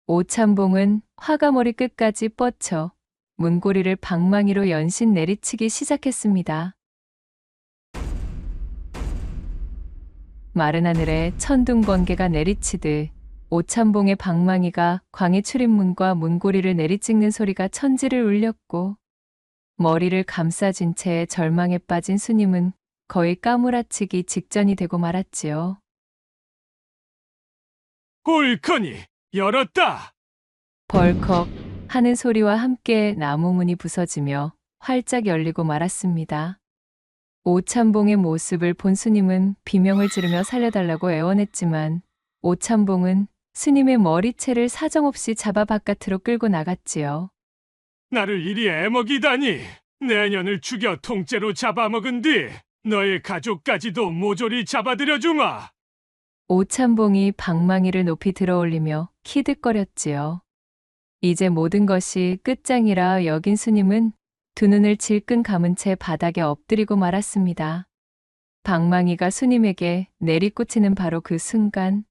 오찬봉은 화가머리 끝까지 뻗쳐 문고리를 방망이로 연신 내리치기 시작했습니다. 마른 하늘에 천둥번개가 내리치듯 오찬봉의 방망이가 광의 출입문과 문고리를 내리찍는 소리가 천지를 울렸고 머리를 감싸진 채 절망에 빠진 스님은 거의 까무라치기 직전이 되고 말았지요. 옳거니 열었다! 벌컥 하는 소리와 함께 나무 문이 부서지며 활짝 열리고 말았습니다. 오찬봉의 모습을 본 스님은 비명을 지르며 살려달라고 애원했지만 오찬봉은 스님의 머리채를 사정없이 잡아 바깥으로 끌고 나갔지요. 나를 이리 애먹이다니! 내년을 죽여 통째로 잡아먹은 뒤 너의 가족까지도 모조리 잡아들여주마! 오찬봉이 방망이를 높이 들어올리며 키득거렸지요. 이제 모든 것이 끝장이라 여긴 스님은 두 눈을 질끈 감은 채 바닥에 엎드리고 말았습니다. 방망이가 스님에게 내리꽂히는 바로 그 순간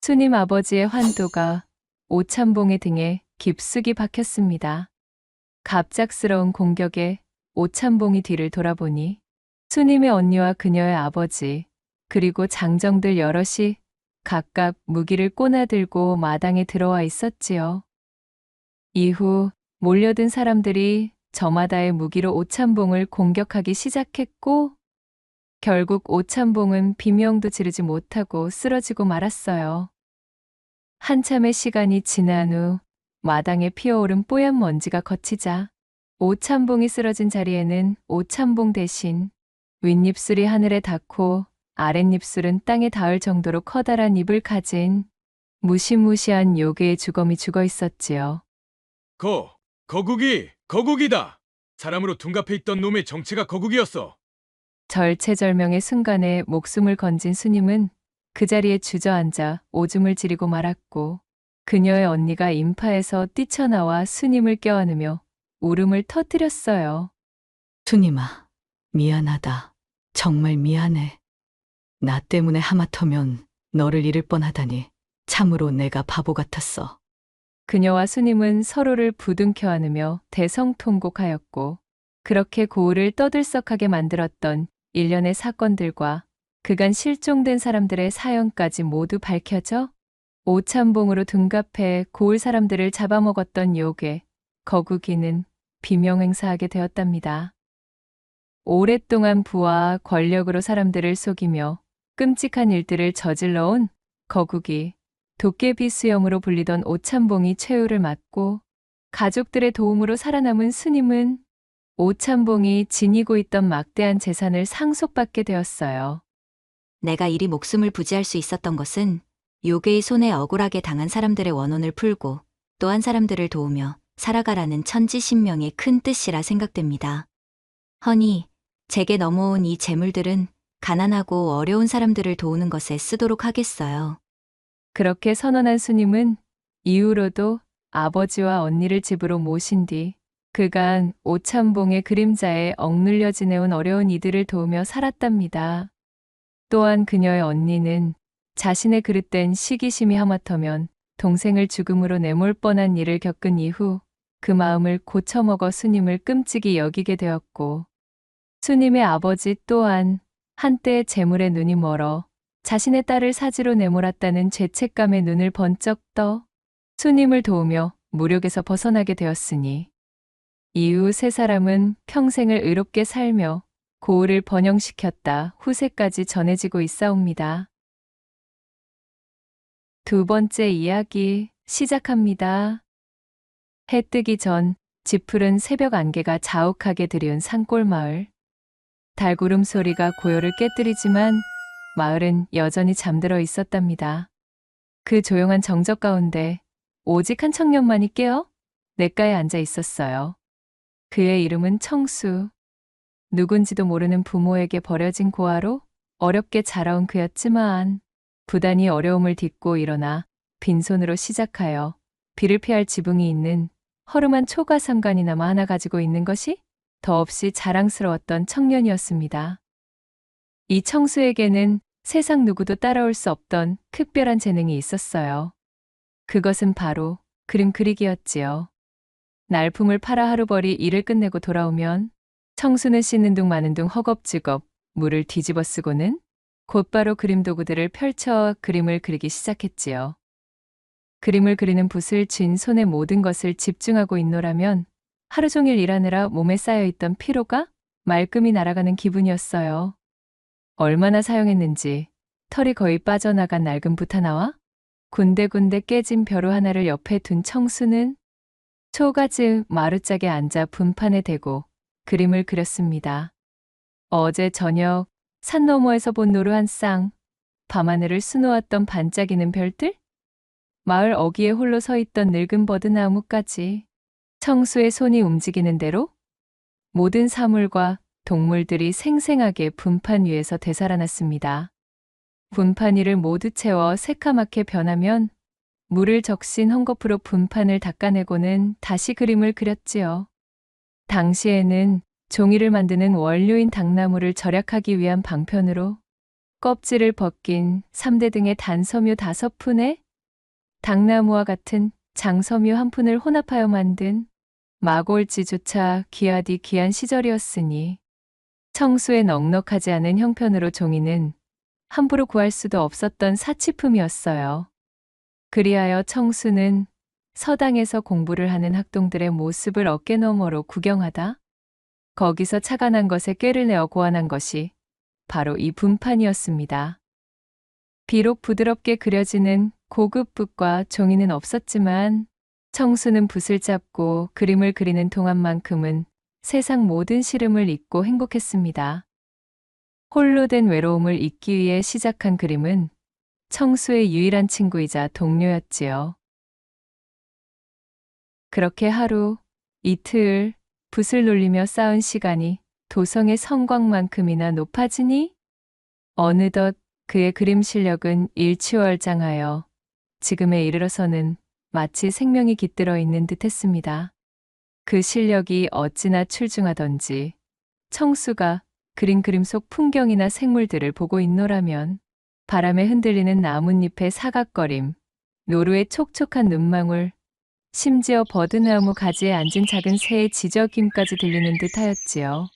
스님 아버지의 환도가 오찬봉의 등에 깊숙이 박혔습니다. 갑작스러운 공격에 오찬봉이 뒤를 돌아보니 스님의 언니와 그녀의 아버지 그리고 장정들 여럿이 각각 무기를 꼬나들고 마당에 들어와 있었지요. 이후 몰려든 사람들이 저마다의 무기로 오찬봉을 공격하기 시작했고 결국 오찬봉은 비명도 지르지 못하고 쓰러지고 말았어요. 한참의 시간이 지난 후 마당에 피어오른 뽀얀 먼지가 걷히자 오찬봉이 쓰러진 자리에는 오찬봉 대신 윗입술이 하늘에 닿고 아랫입술은 땅에 닿을 정도로 커다란 입을 가진 무시무시한 요괴의 주검이 죽어 있었지요. 거국이다! 사람으로 둔갑해 있던 놈의 정체가 거국이었어! 절체절명의 순간에 목숨을 건진 스님은 그 자리에 주저앉아 오줌을 지리고 말았고 그녀의 언니가 인파에서 뛰쳐나와 스님을 껴안으며 울음을 터뜨렸어요. 투님아, 미안하다. 정말 미안해. 나 때문에 하마터면 너를 잃을 뻔하다니 참으로 내가 바보 같았어. 그녀와 스님은 서로를 부둥켜 안으며 대성통곡하였고 그렇게 고을을 떠들썩하게 만들었던 일련의 사건들과 그간 실종된 사람들의 사연까지 모두 밝혀져 오찬봉으로 둔갑해 고을 사람들을 잡아먹었던 요괴 거국이는 비명행사하게 되었답니다. 오랫동안 부와 권력으로 사람들을 속이며 끔찍한 일들을 저질러온 거국이 도깨비 수염으로 불리던 오찬봉이 최후를 맞고 가족들의 도움으로 살아남은 스님은 오찬봉이 지니고 있던 막대한 재산을 상속받게 되었어요. 내가 이리 목숨을 부지할 수 있었던 것은 요괴의 손에 억울하게 당한 사람들의 원혼을 풀고 또한 사람들을 도우며 살아가라는 천지신명의 큰 뜻이라 생각됩니다. 허니, 제게 넘어온 이 재물들은 가난하고 어려운 사람들을 도우는 것에 쓰도록 하겠어요. 그렇게 선언한 스님은 이후로도 아버지와 언니를 집으로 모신 뒤 그간 오참봉의 그림자에 억눌려 지내온 어려운 이들을 도우며 살았답니다. 또한 그녀의 언니는 자신의 그릇된 시기심이 하마터면 동생을 죽음으로 내몰 뻔한 일을 겪은 이후 그 마음을 고쳐먹어 스님을 끔찍이 여기게 되었고, 스님의 아버지 또한 한때 재물에 눈이 멀어 자신의 딸을 사지로 내몰았다는 죄책감에 눈을 번쩍 떠 스님을 도우며 무력에서 벗어나게 되었으니, 이후 세 사람은 평생을 의롭게 살며 고을을 번영시켰다 후세까지 전해지고 있사옵니다. 두 번째 이야기 시작합니다. 해 뜨기 전 짙푸른 새벽 안개가 자욱하게 들이운 산골 마을. 달구름 소리가 고요를 깨뜨리지만 마을은 여전히 잠들어 있었답니다. 그 조용한 정적 가운데 오직 한 청년만이 깨어 냇가에 앉아 있었어요. 그의 이름은 청수. 누군지도 모르는 부모에게 버려진 고아로 어렵게 자라온 그였지만 부단히 어려움을 딛고 일어나 빈손으로 시작하여 비를 피할 지붕이 있는 허름한 초가삼간이나마 하나 가지고 있는 것이 더없이 자랑스러웠던 청년이었습니다. 이 청수에게는 세상 누구도 따라올 수 없던 특별한 재능이 있었어요. 그것은 바로 그림 그리기였지요. 날품을 팔아 하루벌이 일을 끝내고 돌아오면 청수는 씻는 둥 마는 둥 허겁지겁 물을 뒤집어 쓰고는 곧바로 그림 도구들을 펼쳐 그림을 그리기 시작했지요. 그림을 그리는 붓을 쥔 손의 모든 것을 집중하고 있노라면 하루 종일 일하느라 몸에 쌓여있던 피로가 말끔히 날아가는 기분이었어요. 얼마나 사용했는지 털이 거의 빠져나간 낡은 붓 하나와 군데군데 깨진 벼루 하나를 옆에 둔 청수는 초가즈 마루짝에 앉아 분판에 대고 그림을 그렸습니다. 어제 저녁 산 너머에서 본 노루 한 쌍, 밤하늘을 수놓았던 반짝이는 별들, 마을 어귀에 홀로 서 있던 늙은 버드나무까지 청수의 손이 움직이는 대로 모든 사물과 동물들이 생생하게 분판 위에서 되살아났습니다. 분판 위를 모두 채워 새카맣게 변하면 물을 적신 헝겊으로 분판을 닦아내고는 다시 그림을 그렸지요. 당시에는 종이를 만드는 원료인 당나무를 절약하기 위한 방편으로 껍질을 벗긴 3대 등의 단섬유 5푼에 당나무와 같은 장섬유 1푼을 혼합하여 만든 마골지조차 귀하디 귀한 시절이었으니 청수의 넉넉하지 않은 형편으로 종이는 함부로 구할 수도 없었던 사치품이었어요. 그리하여 청수는 서당에서 공부를 하는 학동들의 모습을 어깨너머로 구경하다 거기서 차가 난 것에 꾀를 내어 고안한 것이 바로 이 분판이었습니다. 비록 부드럽게 그려지는 고급 붓과 종이는 없었지만 청수는 붓을 잡고 그림을 그리는 동안만큼은 세상 모든 시름을 잊고 행복했습니다. 홀로 된 외로움을 잊기 위해 시작한 그림은 청수의 유일한 친구이자 동료였지요. 그렇게 하루, 이틀, 붓을 놀리며 쌓은 시간이 도성의 성곽만큼이나 높아지니 어느덧 그의 그림 실력은 일취월장하여 지금에 이르러서는 마치 생명이 깃들어 있는 듯 했습니다. 그 실력이 어찌나 출중하던지 청수가 그린 그림 속 풍경이나 생물들을 보고 있노라면 바람에 흔들리는 나뭇잎의 사각거림, 노루의 촉촉한 눈망울, 심지어 버드나무 가지에 앉은 작은 새의 지저귀까지 들리는 듯 하였지요.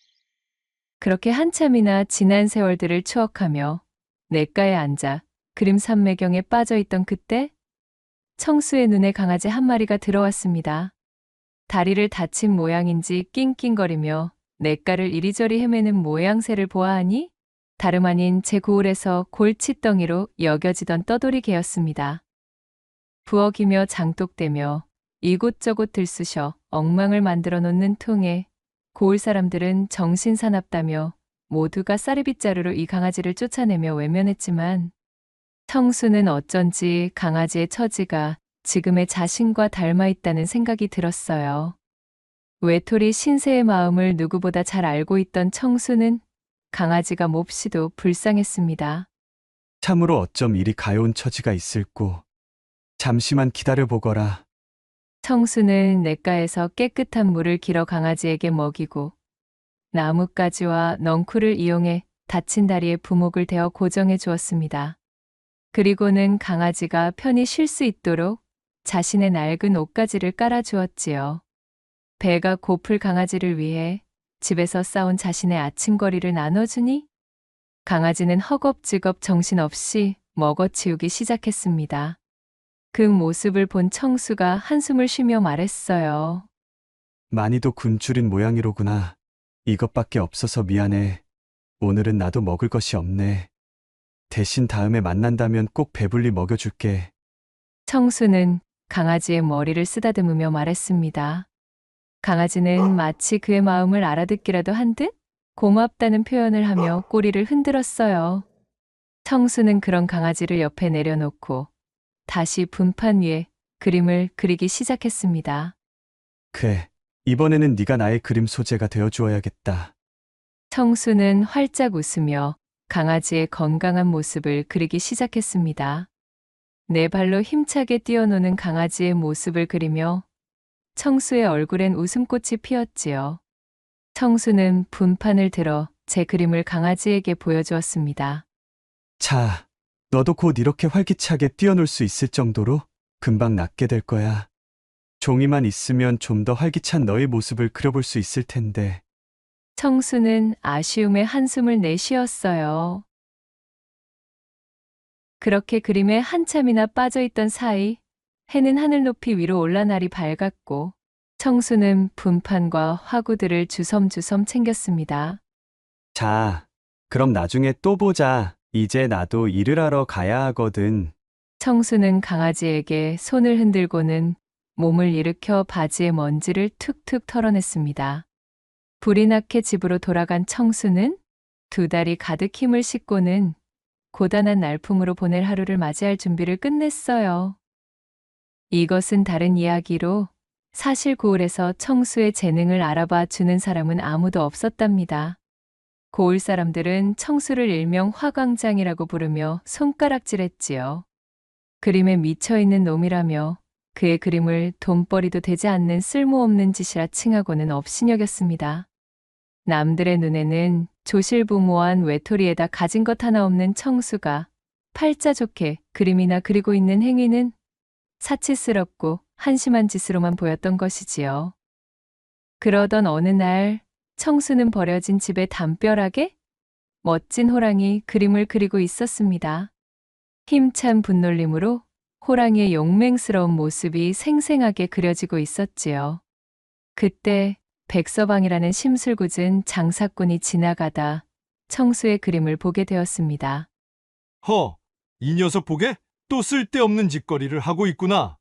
그렇게 한참이나 지난 세월들을 추억하며 냇가에 앉아 그림 산매경에 빠져있던 그때 청수의 눈에 강아지 한 마리가 들어왔습니다. 다리를 다친 모양인지 낑낑거리며 냇가를 이리저리 헤매는 모양새를 보아하니 다름 아닌 제 고을에서 골칫덩이로 여겨지던 떠돌이 개였습니다. 부엌이며 장독대며 이곳저곳 들쑤셔 엉망을 만들어 놓는 통에 고을 사람들은 정신사납다며 모두가 쌀이빗자루로 이 강아지를 쫓아내며 외면했지만 청수는 어쩐지 강아지의 처지가 지금의 자신과 닮아 있다는 생각이 들었어요. 외톨이 신세의 마음을 누구보다 잘 알고 있던 청수는 강아지가 몹시도 불쌍했습니다. 참으로 어쩜 이리 가여운 처지가 있을꼬. 잠시만 기다려보거라. 청수는 냇가에서 깨끗한 물을 길어 강아지에게 먹이고 나뭇가지와 넝쿨을 이용해 다친 다리에 부목을 대어 고정해 주었습니다. 그리고는 강아지가 편히 쉴 수 있도록 자신의 낡은 옷가지를 깔아 주었지요. 배가 고플 강아지를 위해 집에서 싸온 자신의 아침거리를 나눠주니 강아지는 허겁지겁 정신없이 먹어치우기 시작했습니다. 그 모습을 본 청수가 한숨을 쉬며 말했어요. 많이도 굶주린 모양이로구나. 이것밖에 없어서 미안해. 오늘은 나도 먹을 것이 없네. 대신 다음에 만난다면 꼭 배불리 먹여줄게. 청수는 강아지의 머리를 쓰다듬으며 말했습니다. 강아지는 마치 그의 마음을 알아듣기라도 한 듯 고맙다는 표현을 하며 꼬리를 흔들었어요. 청수는 그런 강아지를 옆에 내려놓고 다시 분판 위에 그림을 그리기 시작했습니다. 그래, 이번에는 네가 나의 그림 소재가 되어주어야겠다. 청수는 활짝 웃으며 강아지의 건강한 모습을 그리기 시작했습니다. 네 발로 힘차게 뛰어노는 강아지의 모습을 그리며 청수의 얼굴엔 웃음꽃이 피었지요. 청수는 분판을 들어 제 그림을 강아지에게 보여주었습니다. 자, 너도 곧 이렇게 활기차게 뛰어놀 수 있을 정도로 금방 낫게 될 거야. 종이만 있으면 좀 더 활기찬 너의 모습을 그려볼 수 있을 텐데. 청수는 아쉬움에 한숨을 내쉬었어요. 그렇게 그림에 한참이나 빠져있던 사이 해는 하늘 높이 위로 올라 날이 밝았고 청수는 분판과 화구들을 주섬주섬 챙겼습니다. 자, 그럼 나중에 또 보자. 이제 나도 일을 하러 가야 하거든. 청수는 강아지에게 손을 흔들고는 몸을 일으켜 바지의 먼지를 툭툭 털어냈습니다. 불이 나게 집으로 돌아간 청수는 두 다리 가득 힘을 싣고는 고단한 날품으로 보낼 하루를 맞이할 준비를 끝냈어요. 이것은 다른 이야기로 사실 고을에서 청수의 재능을 알아봐 주는 사람은 아무도 없었답니다. 고을 사람들은 청수를 일명 화광장이라고 부르며 손가락질했지요. 그림에 미쳐있는 놈이라며 그의 그림을 돈벌이도 되지 않는 쓸모없는 짓이라 칭하고는 업신여겼습니다. 남들의 눈에는 조실부모한 외톨이에다 가진 것 하나 없는 청수가 팔자 좋게 그림이나 그리고 있는 행위는 사치스럽고 한심한 짓으로만 보였던 것이지요. 그러던 어느 날 청수는 버려진 집에 담벼락에 멋진 호랑이 그림을 그리고 있었습니다. 힘찬 분놀림으로 호랑이의 용맹스러운 모습이 생생하게 그려지고 있었지요. 그때 백서방이라는 심술궂은 장사꾼이 지나가다 청수의 그림을 보게 되었습니다. 허, 이 녀석 보게? 또 쓸데없는 짓거리를 하고 있구나.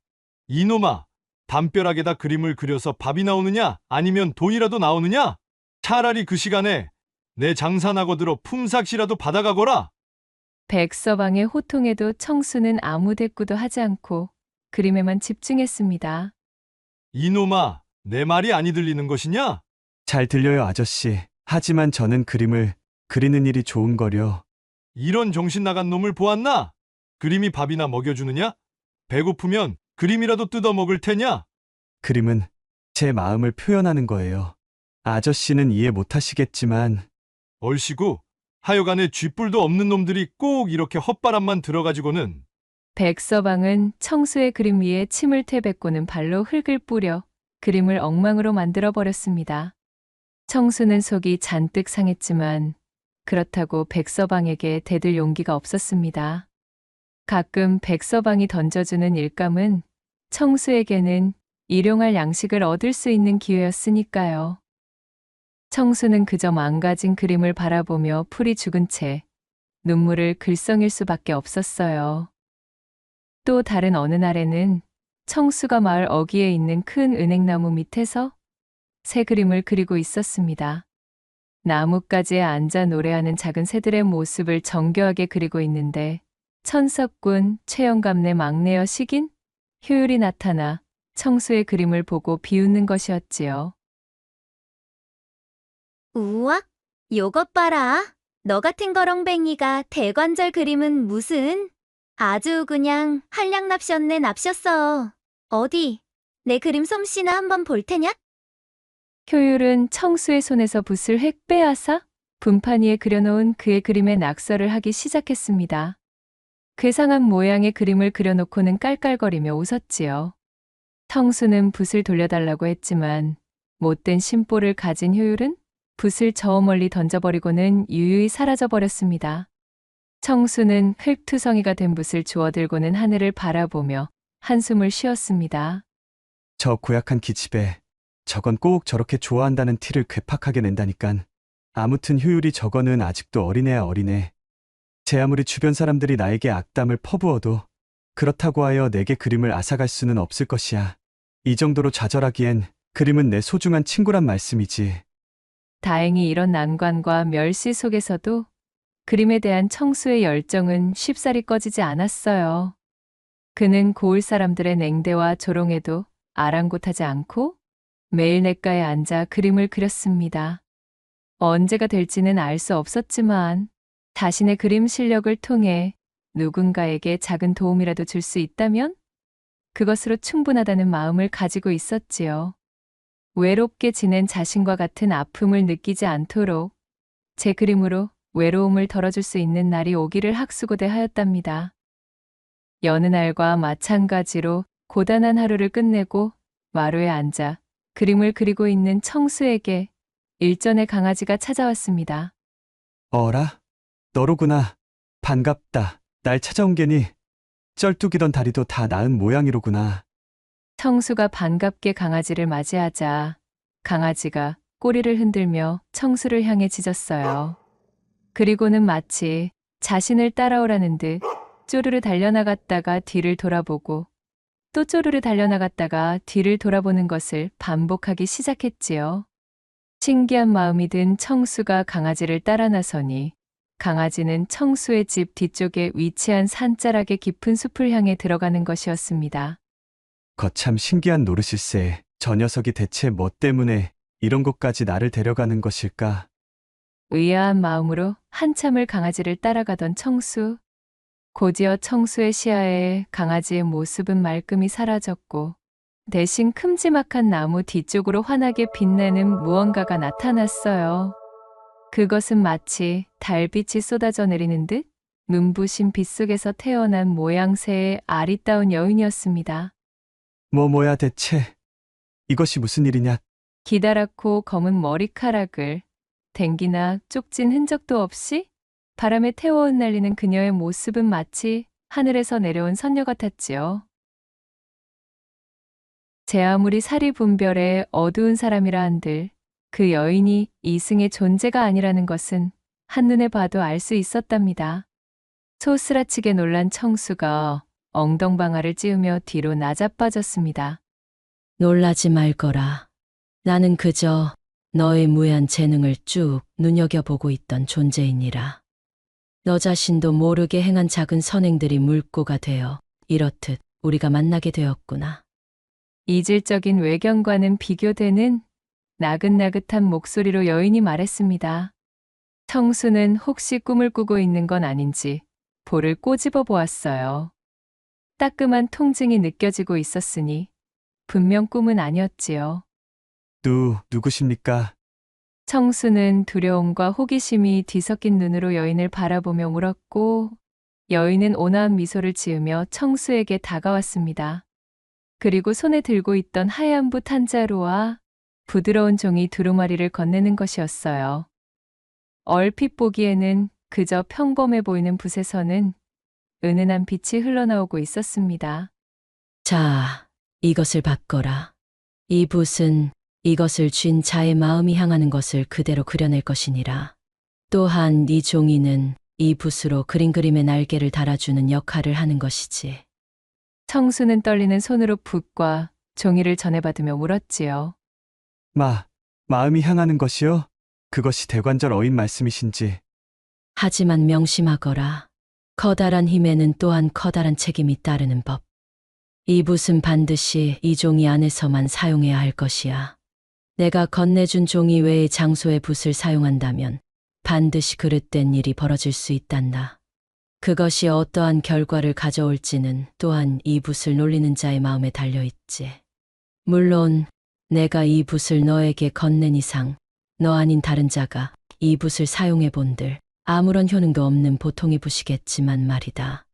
이놈아, 담벼락에다 그림을 그려서 밥이 나오느냐? 아니면 돈이라도 나오느냐? 차라리 그 시간에 내 장사 나고 들어 품삯이라도 받아가거라. 백서방의 호통에도 청수는 아무 대꾸도 하지 않고 그림에만 집중했습니다. 이놈아, 내 말이 아니 들리는 것이냐? 잘 들려요, 아저씨. 하지만 저는 그림을 그리는 일이 좋은 거려. 이런 정신 나간 놈을 보았나? 그림이 밥이나 먹여주느냐? 배고프면 그림이라도 뜯어 먹을 테냐? 그림은 제 마음을 표현하는 거예요. 아저씨는 이해 못하시겠지만 얼씨구, 하여간에 쥐뿔도 없는 놈들이 꼭 이렇게 헛바람만 들어가지고는. 백서방은 청수의 그림 위에 침을 퇴뱉고는 발로 흙을 뿌려 그림을 엉망으로 만들어 버렸습니다. 청수는 속이 잔뜩 상했지만 그렇다고 백서방에게 대들 용기가 없었습니다. 가끔 백서방이 던져주는 일감은 청수에게는 일용할 양식을 얻을 수 있는 기회였으니까요. 청수는 그저 망가진 그림을 바라보며 풀이 죽은 채 눈물을 글썽일 수밖에 없었어요. 또 다른 어느 날에는 청수가 마을 어귀에 있는 큰 은행나무 밑에서 새 그림을 그리고 있었습니다. 나뭇가지에 앉아 노래하는 작은 새들의 모습을 정교하게 그리고 있는데 천석군 최영감네 막내여 식인 효율이 나타나 청수의 그림을 보고 비웃는 것이었지요. 우와, 요것 봐라. 너 같은 거렁뱅이가 대관절 그림은 무슨? 아주 그냥 한량 납셨네 납셨어. 어디 내 그림 솜씨나 한번 볼 테냐? 효율은 청수의 손에서 붓을 획 빼앗아 분판 위에 그려놓은 그의 그림에 낙서를 하기 시작했습니다. 괴상한 모양의 그림을 그려놓고는 깔깔거리며 웃었지요. 청수는 붓을 돌려달라고 했지만 못된 심보를 가진 효율은 붓을 저 멀리 던져버리고는 유유히 사라져버렸습니다. 청수는 흙투성이가 된 붓을 주워들고는 하늘을 바라보며 한숨을 쉬었습니다. 저 고약한 기집애. 저건 꼭 저렇게 좋아한다는 티를 괴팍하게 낸다니깐. 아무튼 효율이 저거는 아직도 어린애야 어린애. 제 아무리 주변 사람들이 나에게 악담을 퍼부어도 그렇다고 하여 내게 그림을 앗아갈 수는 없을 것이야. 이 정도로 좌절하기엔 그림은 내 소중한 친구란 말씀이지. 다행히 이런 난관과 멸시 속에서도 그림에 대한 청수의 열정은 쉽사리 꺼지지 않았어요. 그는 고을 사람들의 냉대와 조롱에도 아랑곳하지 않고 매일 냇가에 앉아 그림을 그렸습니다. 언제가 될지는 알 수 없었지만 자신의 그림 실력을 통해 누군가에게 작은 도움이라도 줄 수 있다면 그것으로 충분하다는 마음을 가지고 있었지요. 외롭게 지낸 자신과 같은 아픔을 느끼지 않도록 제 그림으로 외로움을 덜어줄 수 있는 날이 오기를 학수고대하였답니다. 여느 날과 마찬가지로 고단한 하루를 끝내고 마루에 앉아 그림을 그리고 있는 청수에게 일전의 강아지가 찾아왔습니다. 어라? 너로구나. 반갑다. 날 찾아온 게니 쩔뚝이던 다리도 다 나은 모양이로구나. 청수가 반갑게 강아지를 맞이하자 강아지가 꼬리를 흔들며 청수를 향해 짖었어요. 그리고는 마치 자신을 따라오라는 듯 쪼르르 달려나갔다가 뒤를 돌아보고 또 쪼르르 달려나갔다가 뒤를 돌아보는 것을 반복하기 시작했지요. 신기한 마음이 든 청수가 강아지를 따라 나서니 강아지는 청수의 집 뒤쪽에 위치한 산자락의 깊은 숲을 향해 들어가는 것이었습니다. 거참 신기한 노릇일세. 저 녀석이 대체 뭐 때문에 이런 곳까지 나를 데려가는 것일까? 의아한 마음으로 한참을 강아지를 따라가던 청수. 곧이어 청수의 시야에 강아지의 모습은 말끔히 사라졌고 대신 큼지막한 나무 뒤쪽으로 환하게 빛나는 무언가가 나타났어요. 그것은 마치 달빛이 쏟아져 내리는 듯 눈부신 빛 속에서 태어난 모양새의 아리따운 여인이었습니다. 뭐야 대체. 이것이 무슨 일이냐? 기다랗고 검은 머리카락을 댕기나 쪽진 흔적도 없이 바람에 태워 흩날리는 그녀의 모습은 마치 하늘에서 내려온 선녀 같았지요. 제 아무리 사리 분별에 어두운 사람이라 한들 그 여인이 이승의 존재가 아니라는 것은 한눈에 봐도 알 수 있었답니다. 소스라치게 놀란 청수가 엉덩방아를 찌우며 뒤로 나자빠졌습니다. 놀라지 말거라. 나는 그저 너의 무해한 재능을 쭉 눈여겨보고 있던 존재이니라. 너 자신도 모르게 행한 작은 선행들이 물꼬가 되어 이렇듯 우리가 만나게 되었구나. 이질적인 외경과는 비교되는 나긋나긋한 목소리로 여인이 말했습니다. 청수는 혹시 꿈을 꾸고 있는 건 아닌지 볼을 꼬집어 보았어요. 따끔한 통증이 느껴지고 있었으니 분명 꿈은 아니었지요. 누구십니까? 청수는 두려움과 호기심이 뒤섞인 눈으로 여인을 바라보며 물었고 여인은 온화한 미소를 지으며 청수에게 다가왔습니다. 그리고 손에 들고 있던 하얀 붓 한 자루와 부드러운 종이 두루마리를 건네는 것이었어요. 얼핏 보기에는 그저 평범해 보이는 붓에서는 은은한 빛이 흘러나오고 있었습니다. 자, 이것을 받거라. 이 붓은 이것을 쥔 자의 마음이 향하는 것을 그대로 그려낼 것이니라. 또한 네 종이는 이 붓으로 그린 그림의 날개를 달아주는 역할을 하는 것이지. 청수는 떨리는 손으로 붓과 종이를 전해받으며 물었지요. 마음이 향하는 것이요? 그것이 대관절 어인 말씀이신지. 하지만 명심하거라. 커다란 힘에는 또한 커다란 책임이 따르는 법. 이 붓은 반드시 이 종이 안에서만 사용해야 할 것이야. 내가 건네준 종이 외의 장소의 붓을 사용한다면 반드시 그릇된 일이 벌어질 수 있단다. 그것이 어떠한 결과를 가져올지는 또한 이 붓을 놀리는 자의 마음에 달려있지. 물론 내가 이 붓을 너에게 건넨 이상 너 아닌 다른 자가 이 붓을 사용해 본들 아무런 효능도 없는 보통의 붓이겠지만 말이다.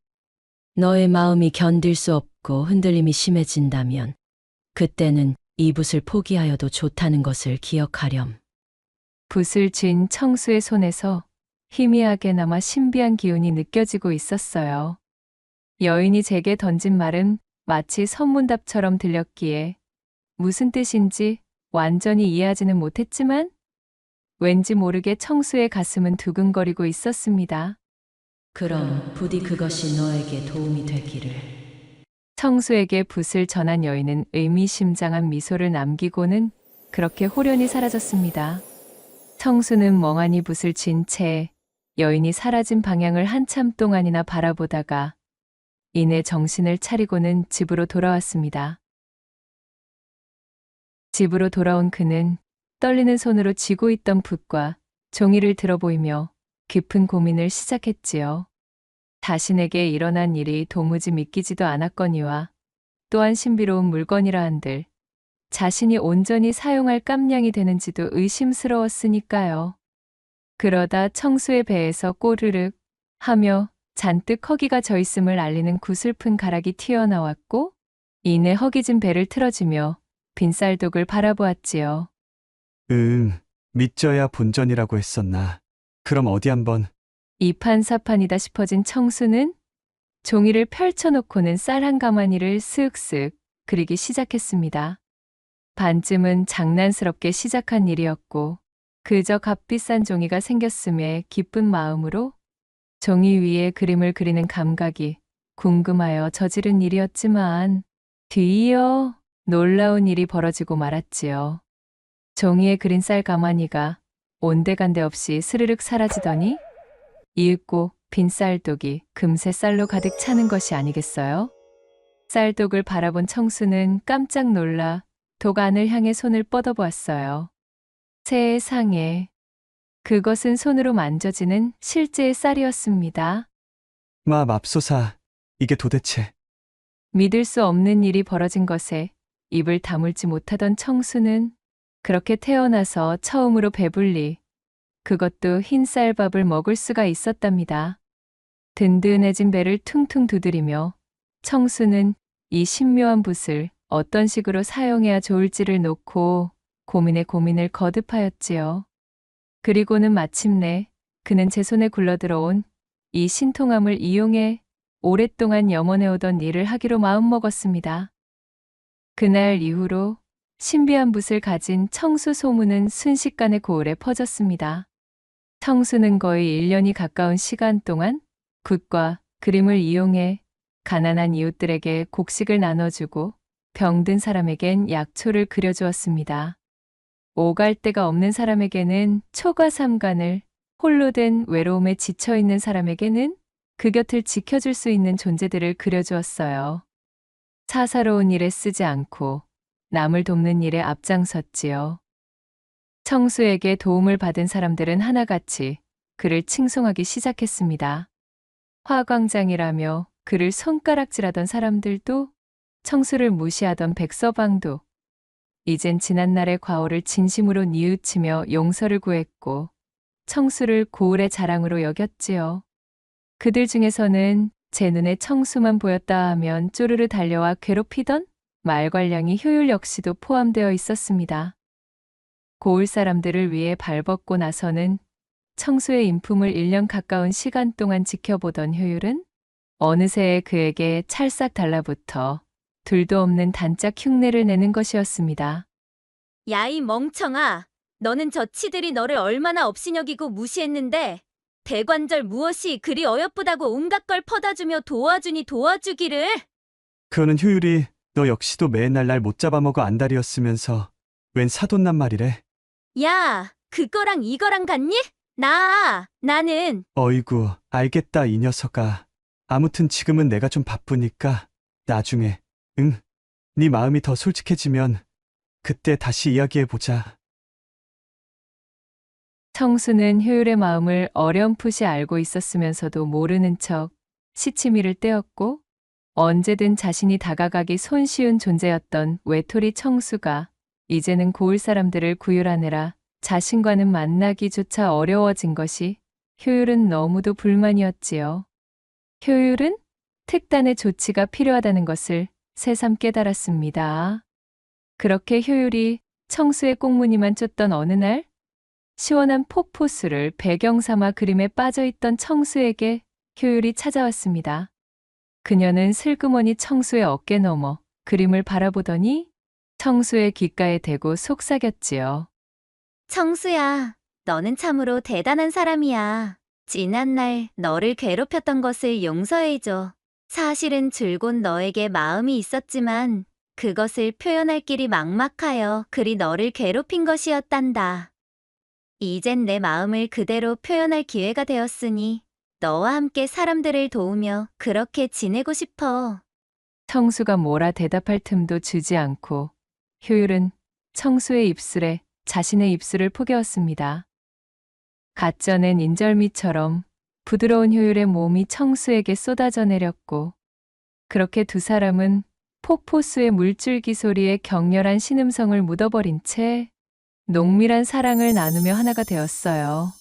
너의 마음이 견딜 수 없고 흔들림이 심해진다면 그때는 이 붓을 포기하여도 좋다는 것을 기억하렴. 붓을 쥔 청수의 손에서 희미하게나마 신비한 기운이 느껴지고 있었어요. 여인이 제게 던진 말은 마치 선문답처럼 들렸기에 무슨 뜻인지 완전히 이해하지는 못했지만 왠지 모르게 청수의 가슴은 두근거리고 있었습니다. 그럼 부디 그것이 너에게 도움이 되기를. 청수에게 붓을 전한 여인은 의미심장한 미소를 남기고는 그렇게 호련히 사라졌습니다. 청수는 멍하니 붓을 쥔 채 여인이 사라진 방향을 한참 동안이나 바라보다가 이내 정신을 차리고는 집으로 돌아왔습니다. 집으로 돌아온 그는 떨리는 손으로 쥐고 있던 붓과 종이를 들어보이며 깊은 고민을 시작했지요. 자신에게 일어난 일이 도무지 믿기지도 않았거니와 또한 신비로운 물건이라 한들 자신이 온전히 사용할 깜냥이 되는지도 의심스러웠으니까요. 그러다 청수의 배에서 꼬르륵 하며 잔뜩 허기가 져 있음을 알리는 구슬픈 가락이 튀어나왔고 이내 허기진 배를 틀어지며 빈쌀독을 바라보았지요. 믿져야 본전이라고 했었나. 그럼 어디 한번. 이판사판이다 싶어진 청수는 종이를 펼쳐놓고는 쌀 한 가마니를 쓱쓱 그리기 시작했습니다. 반쯤은 장난스럽게 시작한 일이었고 그저 값비싼 종이가 생겼음에 기쁜 마음으로 종이 위에 그림을 그리는 감각이 궁금하여 저지른 일이었지만 뒤이어 놀라운 일이 벌어지고 말았지요. 종이에 그린 쌀 가마니가 온데간데 없이 스르륵 사라지더니 이윽고 빈 쌀독이 금세 쌀로 가득 차는 것이 아니겠어요? 쌀독을 바라본 청수는 깜짝 놀라 독 안을 향해 손을 뻗어보았어요. 세상에, 그것은 손으로 만져지는 실제의 쌀이었습니다. 맙소사, 이게 도대체. 믿을 수 없는 일이 벌어진 것에 입을 다물지 못하던 청수는 그렇게 태어나서 처음으로 배불리 그것도 흰 쌀밥을 먹을 수가 있었답니다. 든든해진 배를 퉁퉁 두드리며 청수는 이 신묘한 붓을 어떤 식으로 사용해야 좋을지를 놓고 고민에 고민을 거듭하였지요. 그리고는 마침내 그는 제 손에 굴러들어온 이 신통함을 이용해 오랫동안 염원해오던 일을 하기로 마음먹었습니다. 그날 이후로 신비한 붓을 가진 청수 소문은 순식간에 고을에 퍼졌습니다. 청수는 거의 1년이 가까운 시간 동안 붓과 그림을 이용해 가난한 이웃들에게 곡식을 나눠주고 병든 사람에겐 약초를 그려주었습니다. 오갈 데가 없는 사람에게는 초가 삼간을, 홀로 된 외로움에 지쳐있는 사람에게는 그 곁을 지켜줄 수 있는 존재들을 그려주었어요. 사사로운 일에 쓰지 않고 남을 돕는 일에 앞장섰지요. 청수에게 도움을 받은 사람들은 하나같이 그를 칭송하기 시작했습니다. 화광장이라며 그를 손가락질하던 사람들도 청수를 무시하던 백서방도 이젠 지난날의 과오를 진심으로 뉘우치며 용서를 구했고 청수를 고을의 자랑으로 여겼지요. 그들 중에서는 제 눈에 청수만 보였다 하면 쪼르르 달려와 괴롭히던 말괄량이 효율 역시도 포함되어 있었습니다. 고을 사람들을 위해 발벗고 나서는 청수의 인품을 1년 가까운 시간 동안 지켜보던 효율은 어느새 그에게 찰싹 달라붙어 둘도 없는 단짝 흉내를 내는 것이었습니다. 야, 이 멍청아. 너는 저 치들이 너를 얼마나 업신여기고 무시했는데 대관절 무엇이 그리 어여쁘다고 온갖 걸 퍼다주며 도와주니 도와주기를. 그거는 효율이 너 역시도 맨날 날 못 잡아먹어 안달이었으면서 웬 사돈난 말이래. 야, 그거랑 이거랑 같니? 나는 어이구, 알겠다 이 녀석아. 아무튼 지금은 내가 좀 바쁘니까 나중에, 네 마음이 더 솔직해지면 그때 다시 이야기해보자. 청수는 효율의 마음을 어렴풋이 알고 있었으면서도 모르는 척 시치미를 떼었고 언제든 자신이 다가가기 손쉬운 존재였던 외톨이 청수가 이제는 고을 사람들을 구휼하느라 자신과는 만나기조차 어려워진 것이 효율은 너무도 불만이었지요. 효율은 특단의 조치가 필요하다는 것을 새삼 깨달았습니다. 그렇게 효율이 청수의 꽁무니만 쫓던 어느 날 시원한 폭포수를 배경 삼아 그림에 빠져있던 청수에게 효율이 찾아왔습니다. 그녀는 슬그머니 청수의 어깨 너머 그림을 바라보더니 청수의 귓가에 대고 속삭였지요. 청수야, 너는 참으로 대단한 사람이야. 지난날 너를 괴롭혔던 것을 용서해줘. 사실은 줄곧 너에게 마음이 있었지만 그것을 표현할 길이 막막하여 그리 너를 괴롭힌 것이었단다. 이젠 내 마음을 그대로 표현할 기회가 되었으니 너와 함께 사람들을 도우며 그렇게 지내고 싶어. 청수가 뭐라 대답할 틈도 주지 않고 효율은 청수의 입술에 자신의 입술을 포개었습니다. 갓 쪄낸 인절미처럼 부드러운 효율의 몸이 청수에게 쏟아져 내렸고 그렇게 두 사람은 폭포수의 물줄기 소리에 격렬한 신음성을 묻어버린 채 농밀한 사랑을 나누며 하나가 되었어요.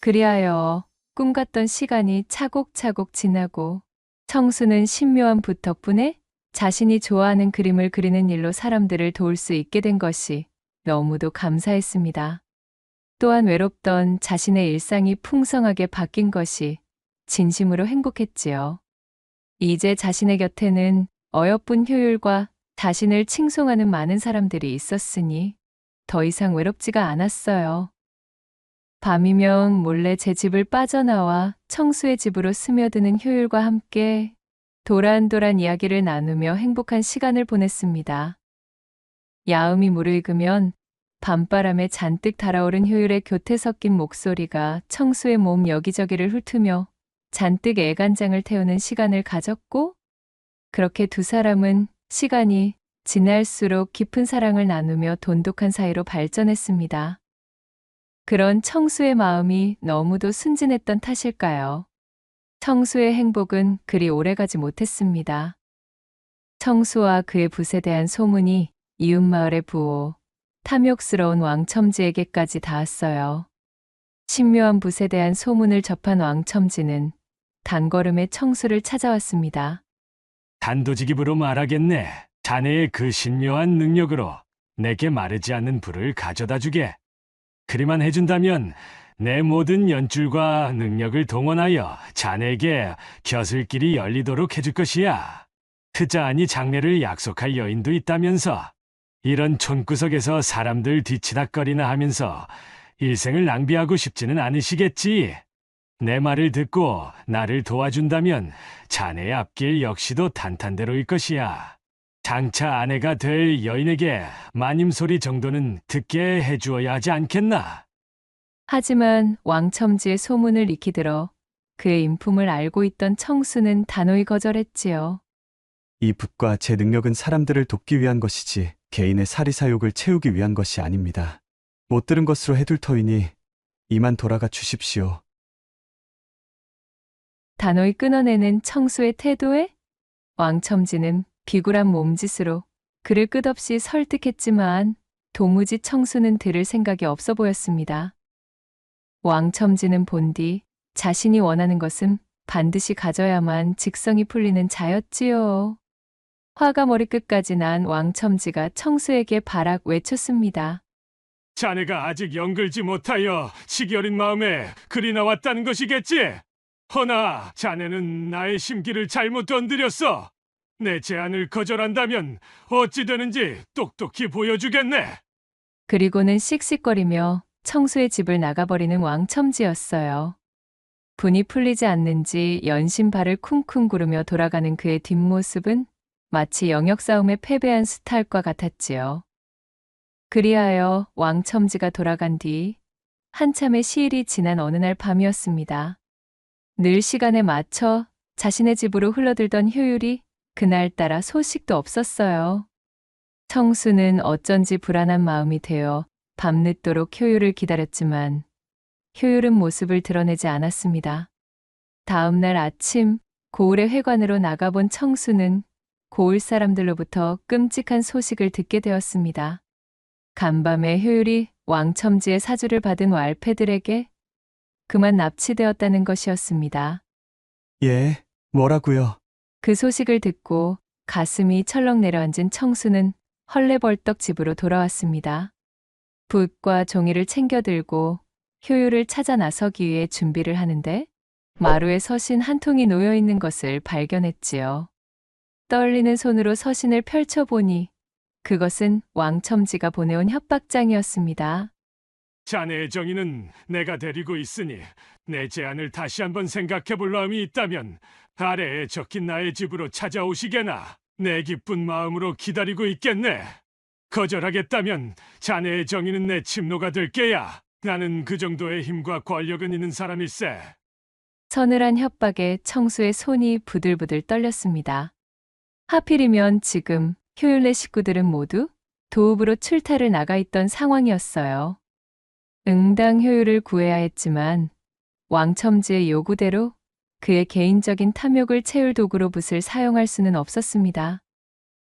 그리하여 꿈같던 시간이 차곡차곡 지나고 청수는 신묘한 붓 덕분에 자신이 좋아하는 그림을 그리는 일로 사람들을 도울 수 있게 된 것이 너무도 감사했습니다. 또한 외롭던 자신의 일상이 풍성하게 바뀐 것이 진심으로 행복했지요. 이제 자신의 곁에는 어여쁜 효율과 자신을 칭송하는 많은 사람들이 있었으니 더 이상 외롭지가 않았어요. 밤이면 몰래 제 집을 빠져나와 청수의 집으로 스며드는 효율과 함께 도란도란 이야기를 나누며 행복한 시간을 보냈습니다. 야음이 무르익으면 밤바람에 잔뜩 달아오른 효율의 교태 섞인 목소리가 청수의 몸 여기저기를 훑으며 잔뜩 애간장을 태우는 시간을 가졌고 그렇게 두 사람은 시간이 지날수록 깊은 사랑을 나누며 돈독한 사이로 발전했습니다. 그런 청수의 마음이 너무도 순진했던 탓일까요? 청수의 행복은 그리 오래가지 못했습니다. 청수와 그의 붓에 대한 소문이 이웃마을의 부호, 탐욕스러운 왕첨지에게까지 닿았어요. 신묘한 붓에 대한 소문을 접한 왕첨지는 단걸음에 청수를 찾아왔습니다. 단도직입으로 말하겠네. 자네의 그 신묘한 능력으로 내게 마르지 않는 불을 가져다 주게. 그리만 해준다면 내 모든 연줄과 능력을 동원하여 자네에게 벼슬길이 열리도록 해줄 것이야. 트자하니 장례를 약속할 여인도 있다면서. 이런 촌구석에서 사람들 뒤치닥거리나 하면서 일생을 낭비하고 싶지는 않으시겠지. 내 말을 듣고 나를 도와준다면 자네의 앞길 역시도 탄탄대로일 것이야. 장차 아내가 될 여인에게 마님소리 정도는 듣게 해주어야 하지 않겠나? 하지만 왕첨지의 소문을 익히 들어 그의 인품을 알고 있던 청수는 단호히 거절했지요. 이 붓과 제 능력은 사람들을 돕기 위한 것이지 개인의 사리사욕을 채우기 위한 것이 아닙니다. 못 들은 것으로 해둘 터이니 이만 돌아가 주십시오. 단호히 끊어내는 청수의 태도에 왕첨지는 비굴한 몸짓으로 그를 끝없이 설득했지만 도무지 청수는 들을 생각이 없어 보였습니다. 왕첨지는 본디 자신이 원하는 것은 반드시 가져야만 직성이 풀리는 자였지요. 화가 머리끝까지 난 왕첨지가 청수에게 바락 외쳤습니다. 자네가 아직 연글지 못하여 시기 어린 마음에 글이 나왔다는 것이겠지? 허나 자네는 나의 심기를 잘못 건드렸어. 내 제안을 거절한다면 어찌 되는지 똑똑히 보여주겠네. 그리고는 씩씩거리며 청수의 집을 나가버리는 왕첨지였어요. 분이 풀리지 않는지 연신 발을 쿵쿵 구르며 돌아가는 그의 뒷모습은 마치 영역 싸움에 패배한 수탈과 같았지요. 그리하여 왕첨지가 돌아간 뒤 한참의 시일이 지난 어느 날 밤이었습니다. 늘 시간에 맞춰 자신의 집으로 흘러들던 효율이 그날따라 소식도 없었어요. 청수는 어쩐지 불안한 마음이 되어 밤늦도록 효율을 기다렸지만 효율은 모습을 드러내지 않았습니다. 다음 날 아침 고을의 회관으로 나가본 청수는 고을 사람들로부터 끔찍한 소식을 듣게 되었습니다. 간밤에 효율이 왕첨지의 사주를 받은 왈패들에게 그만 납치되었다는 것이었습니다. 예, 뭐라고요? 그 소식을 듣고 가슴이 철렁 내려앉은 청수는 헐레벌떡 집으로 돌아왔습니다. 붓과 종이를 챙겨 들고 효율을 찾아 나서기 위해 준비를 하는데 마루에 서신 한 통이 놓여 있는 것을 발견했지요. 떨리는 손으로 서신을 펼쳐보니 그것은 왕첨지가 보내온 협박장이었습니다. 자네의 정의는 내가 데리고 있으니 내 제안을 다시 한번 생각해 볼 마음이 있다면 아래에 적힌 나의 집으로 찾아오시게나. 내 기쁜 마음으로 기다리고 있겠네. 거절하겠다면 자네의 정의는 내 침노가 될 게야. 나는 그 정도의 힘과 권력은 있는 사람일세. 서늘한 협박에 청수의 손이 부들부들 떨렸습니다. 하필이면 지금 효율의 식구들은 모두 도읍으로 출타를 나가 있던 상황이었어요. 응당 효율을 구해야 했지만 왕첨지의 요구대로 그의 개인적인 탐욕을 채울 도구로 붓을 사용할 수는 없었습니다.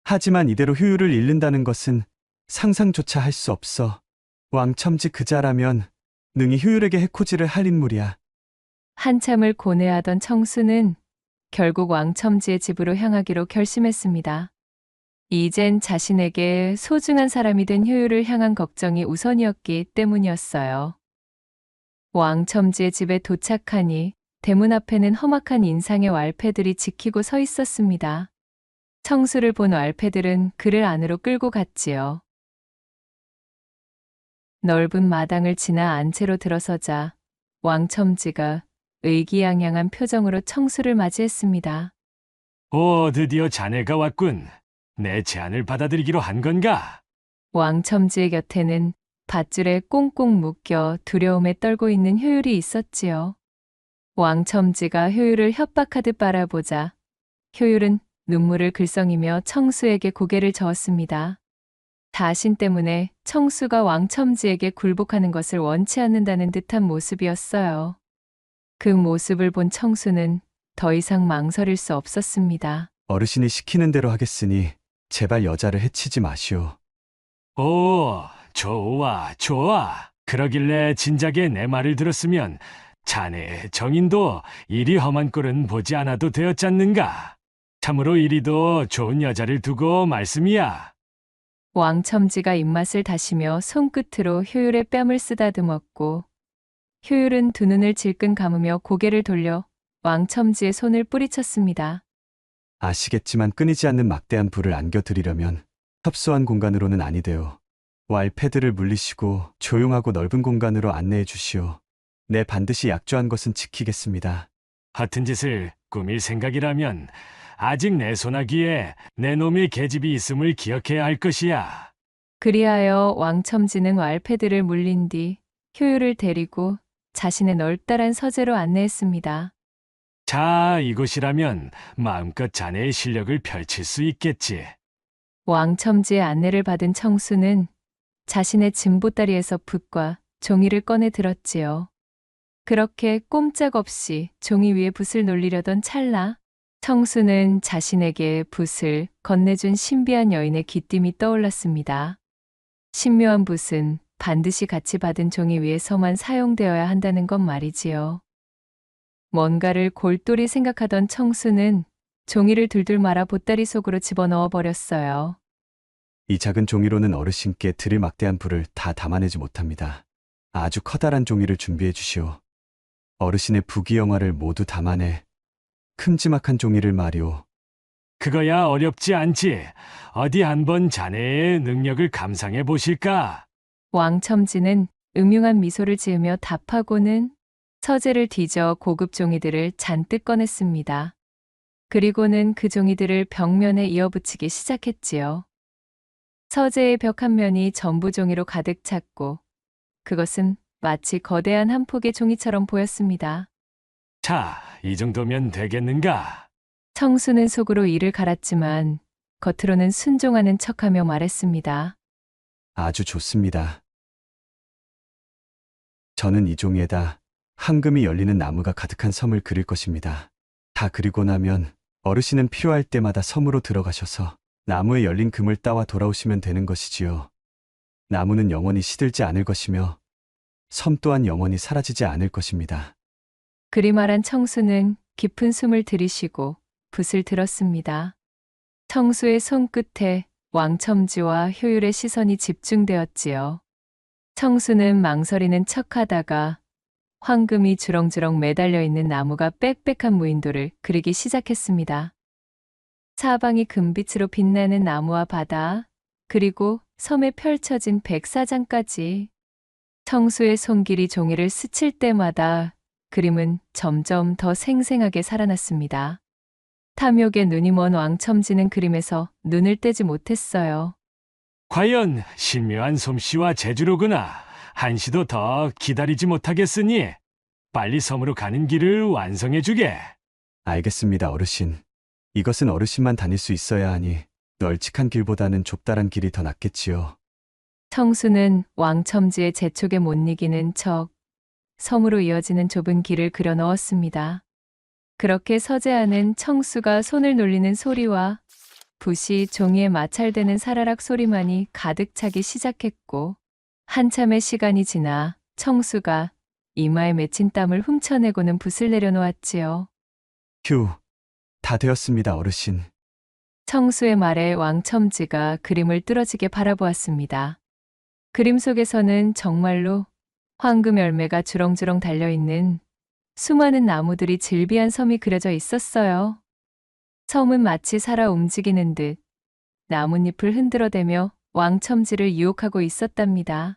하지만 이대로 효율을 잃는다는 것은 상상조차 할 수 없어. 왕첨지 그자라면 능히 효율에게 해코지를 할 인물이야. 한참을 고뇌하던 청수는 결국 왕첨지의 집으로 향하기로 결심했습니다. 이젠 자신에게 소중한 사람이 된 효율을 향한 걱정이 우선이었기 때문이었어요. 왕첨지의 집에 도착하니 대문 앞에는 험악한 인상의 왈패들이 지키고 서 있었습니다. 청수를 본 왈패들은 그를 안으로 끌고 갔지요. 넓은 마당을 지나 안채로 들어서자 왕첨지가 의기양양한 표정으로 청수를 맞이했습니다. 오, 드디어 자네가 왔군. 내 제안을 받아들이기로 한 건가? 왕첨지의 곁에는 밧줄에 꽁꽁 묶여 두려움에 떨고 있는 효율이 있었지요. 왕첨지가 효율을 협박하듯 바라보자 효율은 눈물을 글썽이며 청수에게 고개를 저었습니다. 자신 때문에 청수가 왕첨지에게 굴복하는 것을 원치 않는다는 듯한 모습이었어요. 그 모습을 본 청수는 더 이상 망설일 수 없었습니다. 어르신이 시키는 대로 하겠으니 제발 여자를 해치지 마시오. 오, 좋아, 좋아. 그러길래 진작에 내 말을 들었으면 자네의 정인도 이리 험한 꼴은 보지 않아도 되었잖는가. 참으로 이리도 좋은 여자를 두고 말씀이야. 왕첨지가 입맛을 다시며 손끝으로 효율의 뺨을 쓰다듬었고 효율은 두 눈을 질끈 감으며 고개를 돌려 왕첨지의 손을 뿌리쳤습니다. 아시겠지만 끊이지 않는 막대한 불을 안겨드리려면 협소한 공간으로는 아니 되오. 왈패들을 물리시고 조용하고 넓은 공간으로 안내해 주시오. 내 반드시 약조한 것은 지키겠습니다. 허튼 짓을 꾸밀 생각이라면 아직 내 손아귀에 내 놈의 계집이 있음을 기억해야 할 것이야. 그리하여 왕첨지는 왈패들을 물린 뒤 효율을 데리고 자신의 넓다란 서재로 안내했습니다. 자, 이곳이라면 마음껏 자네의 실력을 펼칠 수 있겠지. 왕첨지의 안내를 받은 청수는 자신의 짐보따리에서 붓과 종이를 꺼내 들었지요. 그렇게 꼼짝없이 종이 위에 붓을 놀리려던 찰나 청수는 자신에게 붓을 건네준 신비한 여인의 귀띔이 떠올랐습니다. 신묘한 붓은 반드시 같이 받은 종이 위에서만 사용되어야 한다는 것 말이지요. 뭔가를 골똘히 생각하던 청수는 종이를 둘둘 말아 보따리 속으로 집어넣어 버렸어요. 이 작은 종이로는 어르신께 드릴 막대한 불을 다 담아내지 못합니다. 아주 커다란 종이를 준비해 주시오. 어르신의 부귀영화를 모두 담아내 큼지막한 종이를 말이오. 그거야 어렵지 않지. 어디 한번 자네의 능력을 감상해 보실까? 왕첨지는 음흉한 미소를 지으며 답하고는 서재를 뒤져 고급 종이들을 잔뜩 꺼냈습니다. 그리고는 그 종이들을 벽면에 이어붙이기 시작했지요. 서재의 벽 한 면이 전부 종이로 가득 찼고 그것은 마치 거대한 한 폭의 종이처럼 보였습니다. 자, 이 정도면 되겠는가? 청수는 속으로 이를 갈았지만 겉으로는 순종하는 척하며 말했습니다. 아주 좋습니다. 저는 이 종이에다 황금이 열리는 나무가 가득한 섬을 그릴 것입니다. 다 그리고 나면 어르신은 필요할 때마다 섬으로 들어가셔서 나무에 열린 금을 따와 돌아오시면 되는 것이지요. 나무는 영원히 시들지 않을 것이며 섬 또한 영원히 사라지지 않을 것입니다. 그리 말한 청수는 깊은 숨을 들이쉬고 붓을 들었습니다. 청수의 손끝에 왕첨지와 효율의 시선이 집중되었지요. 청수는 망설이는 척하다가 황금이 주렁주렁 매달려 있는 나무가 빽빽한 무인도를 그리기 시작했습니다. 사방이 금빛으로 빛나는 나무와 바다, 그리고 섬에 펼쳐진 백사장까지. 청수의 손길이 종이를 스칠 때마다 그림은 점점 더 생생하게 살아났습니다. 탐욕에 눈이 먼 왕첨지는 그림에서 눈을 떼지 못했어요. 과연 신묘한 솜씨와 재주로구나. 한시도 더 기다리지 못하겠으니 빨리 섬으로 가는 길을 완성해주게. 알겠습니다, 어르신. 이것은 어르신만 다닐 수 있어야 하니 널찍한 길보다는 좁다란 길이 더 낫겠지요. 청수는 왕첨지의 재촉에 못 이기는 척 섬으로 이어지는 좁은 길을 그려 넣었습니다. 그렇게 서재하는 청수가 손을 놀리는 소리와 붓이 종이에 마찰되는 사라락 소리만이 가득 차기 시작했고, 한참의 시간이 지나 청수가 이마에 맺힌 땀을 훔쳐내고는 붓을 내려놓았지요. 휴, 다 되었습니다, 어르신. 청수의 말에 왕첨지가 그림을 뚫어지게 바라보았습니다. 그림 속에서는 정말로 황금 열매가 주렁주렁 달려있는 수많은 나무들이 질비한 섬이 그려져 있었어요. 섬은 마치 살아 움직이는 듯 나뭇잎을 흔들어대며 왕첨지를 유혹하고 있었답니다.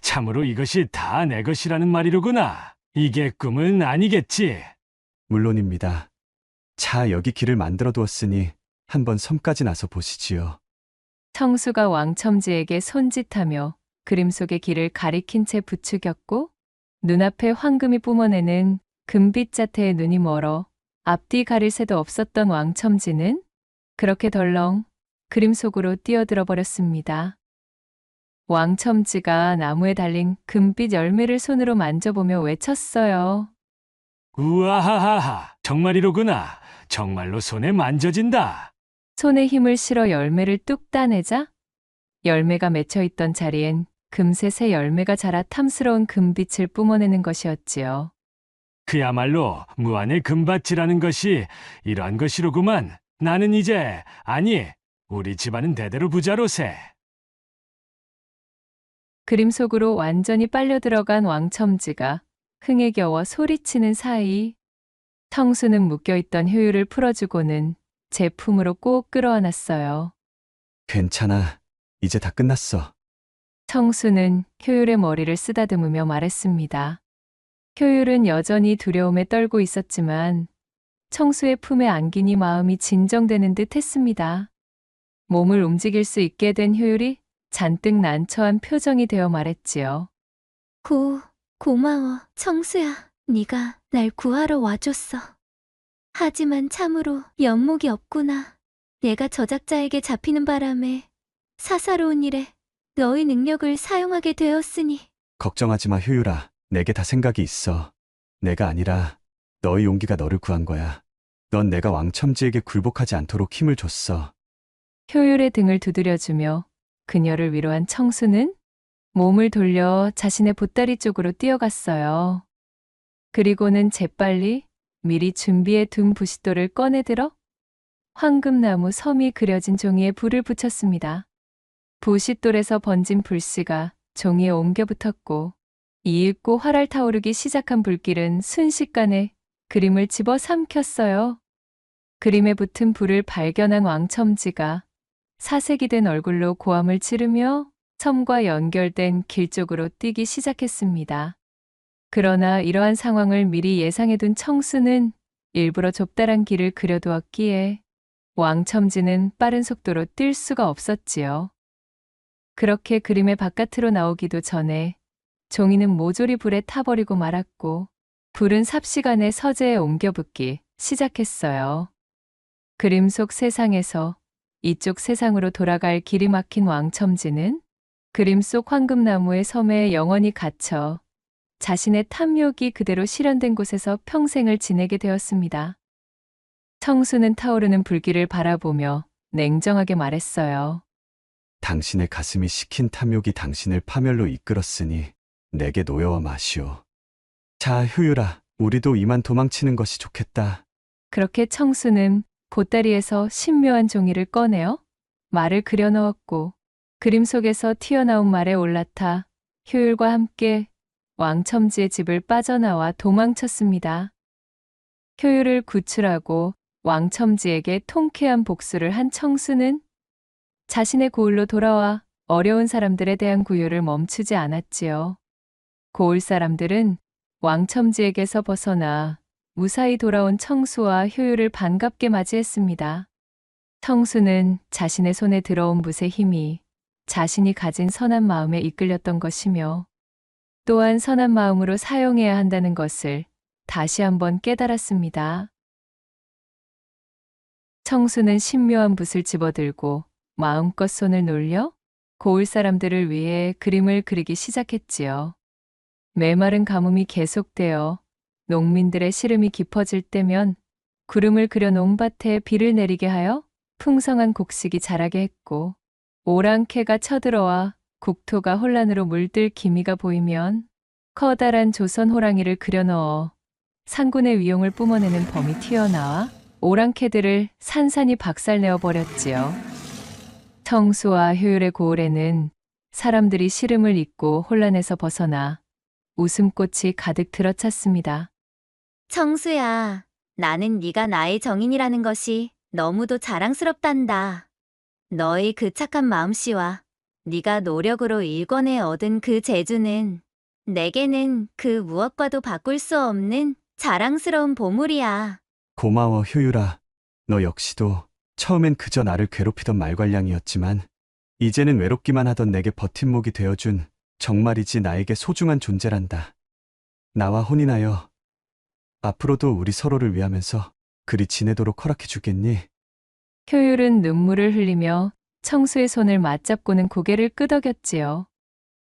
참으로 이것이 다 내 것이라는 말이로구나. 이게 꿈은 아니겠지. 물론입니다. 자, 여기 길을 만들어 두었으니 한번 섬까지 나서 보시지요. 청수가 왕첨지에게 손짓하며 그림 속의 길을 가리킨 채 부추겼고, 눈앞에 황금이 뿜어내는 금빛 자태에 눈이 멀어 앞뒤 가릴 새도 없었던 왕첨지는 그렇게 덜렁 그림 속으로 뛰어들어 버렸습니다. 왕첨지가 나무에 달린 금빛 열매를 손으로 만져보며 외쳤어요. 우아하하하, 정말이로구나. 정말로 손에 만져진다. 손에 힘을 실어 열매를 뚝 따내자 열매가 맺혀있던 자리엔 금세 새 열매가 자라 탐스러운 금빛을 뿜어내는 것이었지요. 그야말로 무한의 금밭이라는 것이 이러한 것이로구만. 나는 이제, 아니, 우리 집안은 대대로 부자로세. 그림 속으로 완전히 빨려 들어간 왕첨지가 흥에 겨워 소리치는 사이 청수는 묶여있던 효율을 풀어주고는 제 품으로 꼭 끌어안았어요. 괜찮아. 이제 다 끝났어. 청수는 효율의 머리를 쓰다듬으며 말했습니다. 효율은 여전히 두려움에 떨고 있었지만 청수의 품에 안기니 마음이 진정되는 듯 했습니다. 몸을 움직일 수 있게 된 효율이 잔뜩 난처한 표정이 되어 말했지요. 고마워, 청수야. 네가 날 구하러 와줬어. 하지만 참으로 면목이 없구나. 내가 저작자에게 잡히는 바람에 사사로운 일에 너의 능력을 사용하게 되었으니. 걱정하지 마, 효율아. 내게 다 생각이 있어. 내가 아니라 너의 용기가 너를 구한 거야. 넌 내가 왕첨지에게 굴복하지 않도록 힘을 줬어. 효율의 등을 두드려주며 그녀를 위로한 청수는 몸을 돌려 자신의 보따리 쪽으로 뛰어갔어요. 그리고는 재빨리 미리 준비해 둔 부싯돌을 꺼내들어 황금나무 섬이 그려진 종이에 불을 붙였습니다. 부싯돌에서 번진 불씨가 종이에 옮겨 붙었고, 이윽고 활활 타오르기 시작한 불길은 순식간에 그림을 집어 삼켰어요. 그림에 붙은 불을 발견한 왕첨지가 사색이 된 얼굴로 고함을 지르며 섬과 연결된 길 쪽으로 뛰기 시작했습니다. 그러나 이러한 상황을 미리 예상해둔 청수는 일부러 좁다란 길을 그려두었기에 왕첨지는 빠른 속도로 뛸 수가 없었지요. 그렇게 그림의 바깥으로 나오기도 전에 종이는 모조리 불에 타버리고 말았고, 불은 삽시간에 서재에 옮겨 붙기 시작했어요. 그림 속 세상에서 이쪽 세상으로 돌아갈 길이 막힌 왕첨지는 그림 속 황금나무의 섬에 영원히 갇혀 자신의 탐욕이 그대로 실현된 곳에서 평생을 지내게 되었습니다. 청수는 타오르는 불길을 바라보며 냉정하게 말했어요. 당신의 가슴이 식힌 탐욕이 당신을 파멸로 이끌었으니 내게 놓여와 마시오. 자, 효율아, 우리도 이만 도망치는 것이 좋겠다. 그렇게 청수는 보따리에서 신묘한 종이를 꺼내어 말을 그려 넣었고 그림 속에서 튀어나온 말에 올라타 효율과 함께 왕첨지의 집을 빠져나와 도망쳤습니다. 효율을 구출하고 왕첨지에게 통쾌한 복수를 한 청수는 자신의 고을로 돌아와 어려운 사람들에 대한 구휼을 멈추지 않았지요. 고을 사람들은 왕첨지에게서 벗어나 무사히 돌아온 청수와 효율을 반갑게 맞이했습니다. 청수는 자신의 손에 들어온 붓의 힘이 자신이 가진 선한 마음에 이끌렸던 것이며 또한 선한 마음으로 사용해야 한다는 것을 다시 한번 깨달았습니다. 청수는 신묘한 붓을 집어들고 마음껏 손을 놀려 고을 사람들을 위해 그림을 그리기 시작했지요. 메마른 가뭄이 계속되어 농민들의 시름이 깊어질 때면 구름을 그려 농밭에 비를 내리게 하여 풍성한 곡식이 자라게 했고 오랑캐가 쳐들어와 국토가 혼란으로 물들 기미가 보이면 커다란 조선 호랑이를 그려 넣어 상군의 위용을 뿜어내는 범이 튀어나와 오랑캐들을 산산이 박살내어 버렸지요. 청수와 효율의 고을에는 사람들이 시름을 잊고 혼란에서 벗어나 웃음꽃이 가득 들어찼습니다. 청수야, 나는 네가 나의 정인이라는 것이 너무도 자랑스럽단다. 너의 그 착한 마음씨와 네가 노력으로 일궈내 얻은 그 재주는 내게는 그 무엇과도 바꿀 수 없는 자랑스러운 보물이야. 고마워, 효율아. 너 역시도 처음엔 그저 나를 괴롭히던 말괄량이었지만 이제는 외롭기만 하던 내게 버팀목이 되어준 정말이지 나에게 소중한 존재란다. 나와 혼인하여 앞으로도 우리 서로를 위하면서 그리 지내도록 허락해 주겠니? 효율은 눈물을 흘리며 청수의 손을 맞잡고는 고개를 끄덕였지요.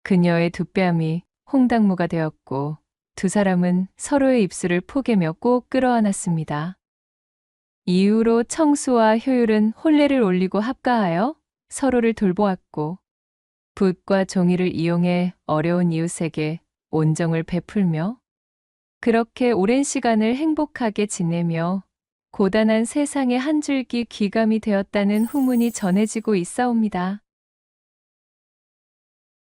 그녀의 두 뺨이 홍당무가 되었고 두 사람은 서로의 입술을 포개며 꼭 끌어안았습니다. 이후로 청수와 효율은 혼례를 올리고 합가하여 서로를 돌보았고 붓과 종이를 이용해 어려운 이웃에게 온정을 베풀며 그렇게 오랜 시간을 행복하게 지내며 고단한 세상의 한 줄기 귀감이 되었다는 후문이 전해지고 있사옵니다.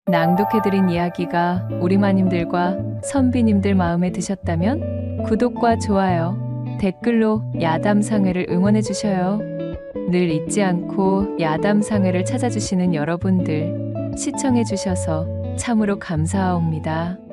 낭독해드린 이야기가 우리 마님들과 선비님들 마음에 드셨다면 구독과 좋아요, 댓글로 야담상회를 응원해 주셔요. 늘 잊지 않고 야담상회를 찾아주시는 여러분들 시청해 주셔서 참으로 감사하옵니다.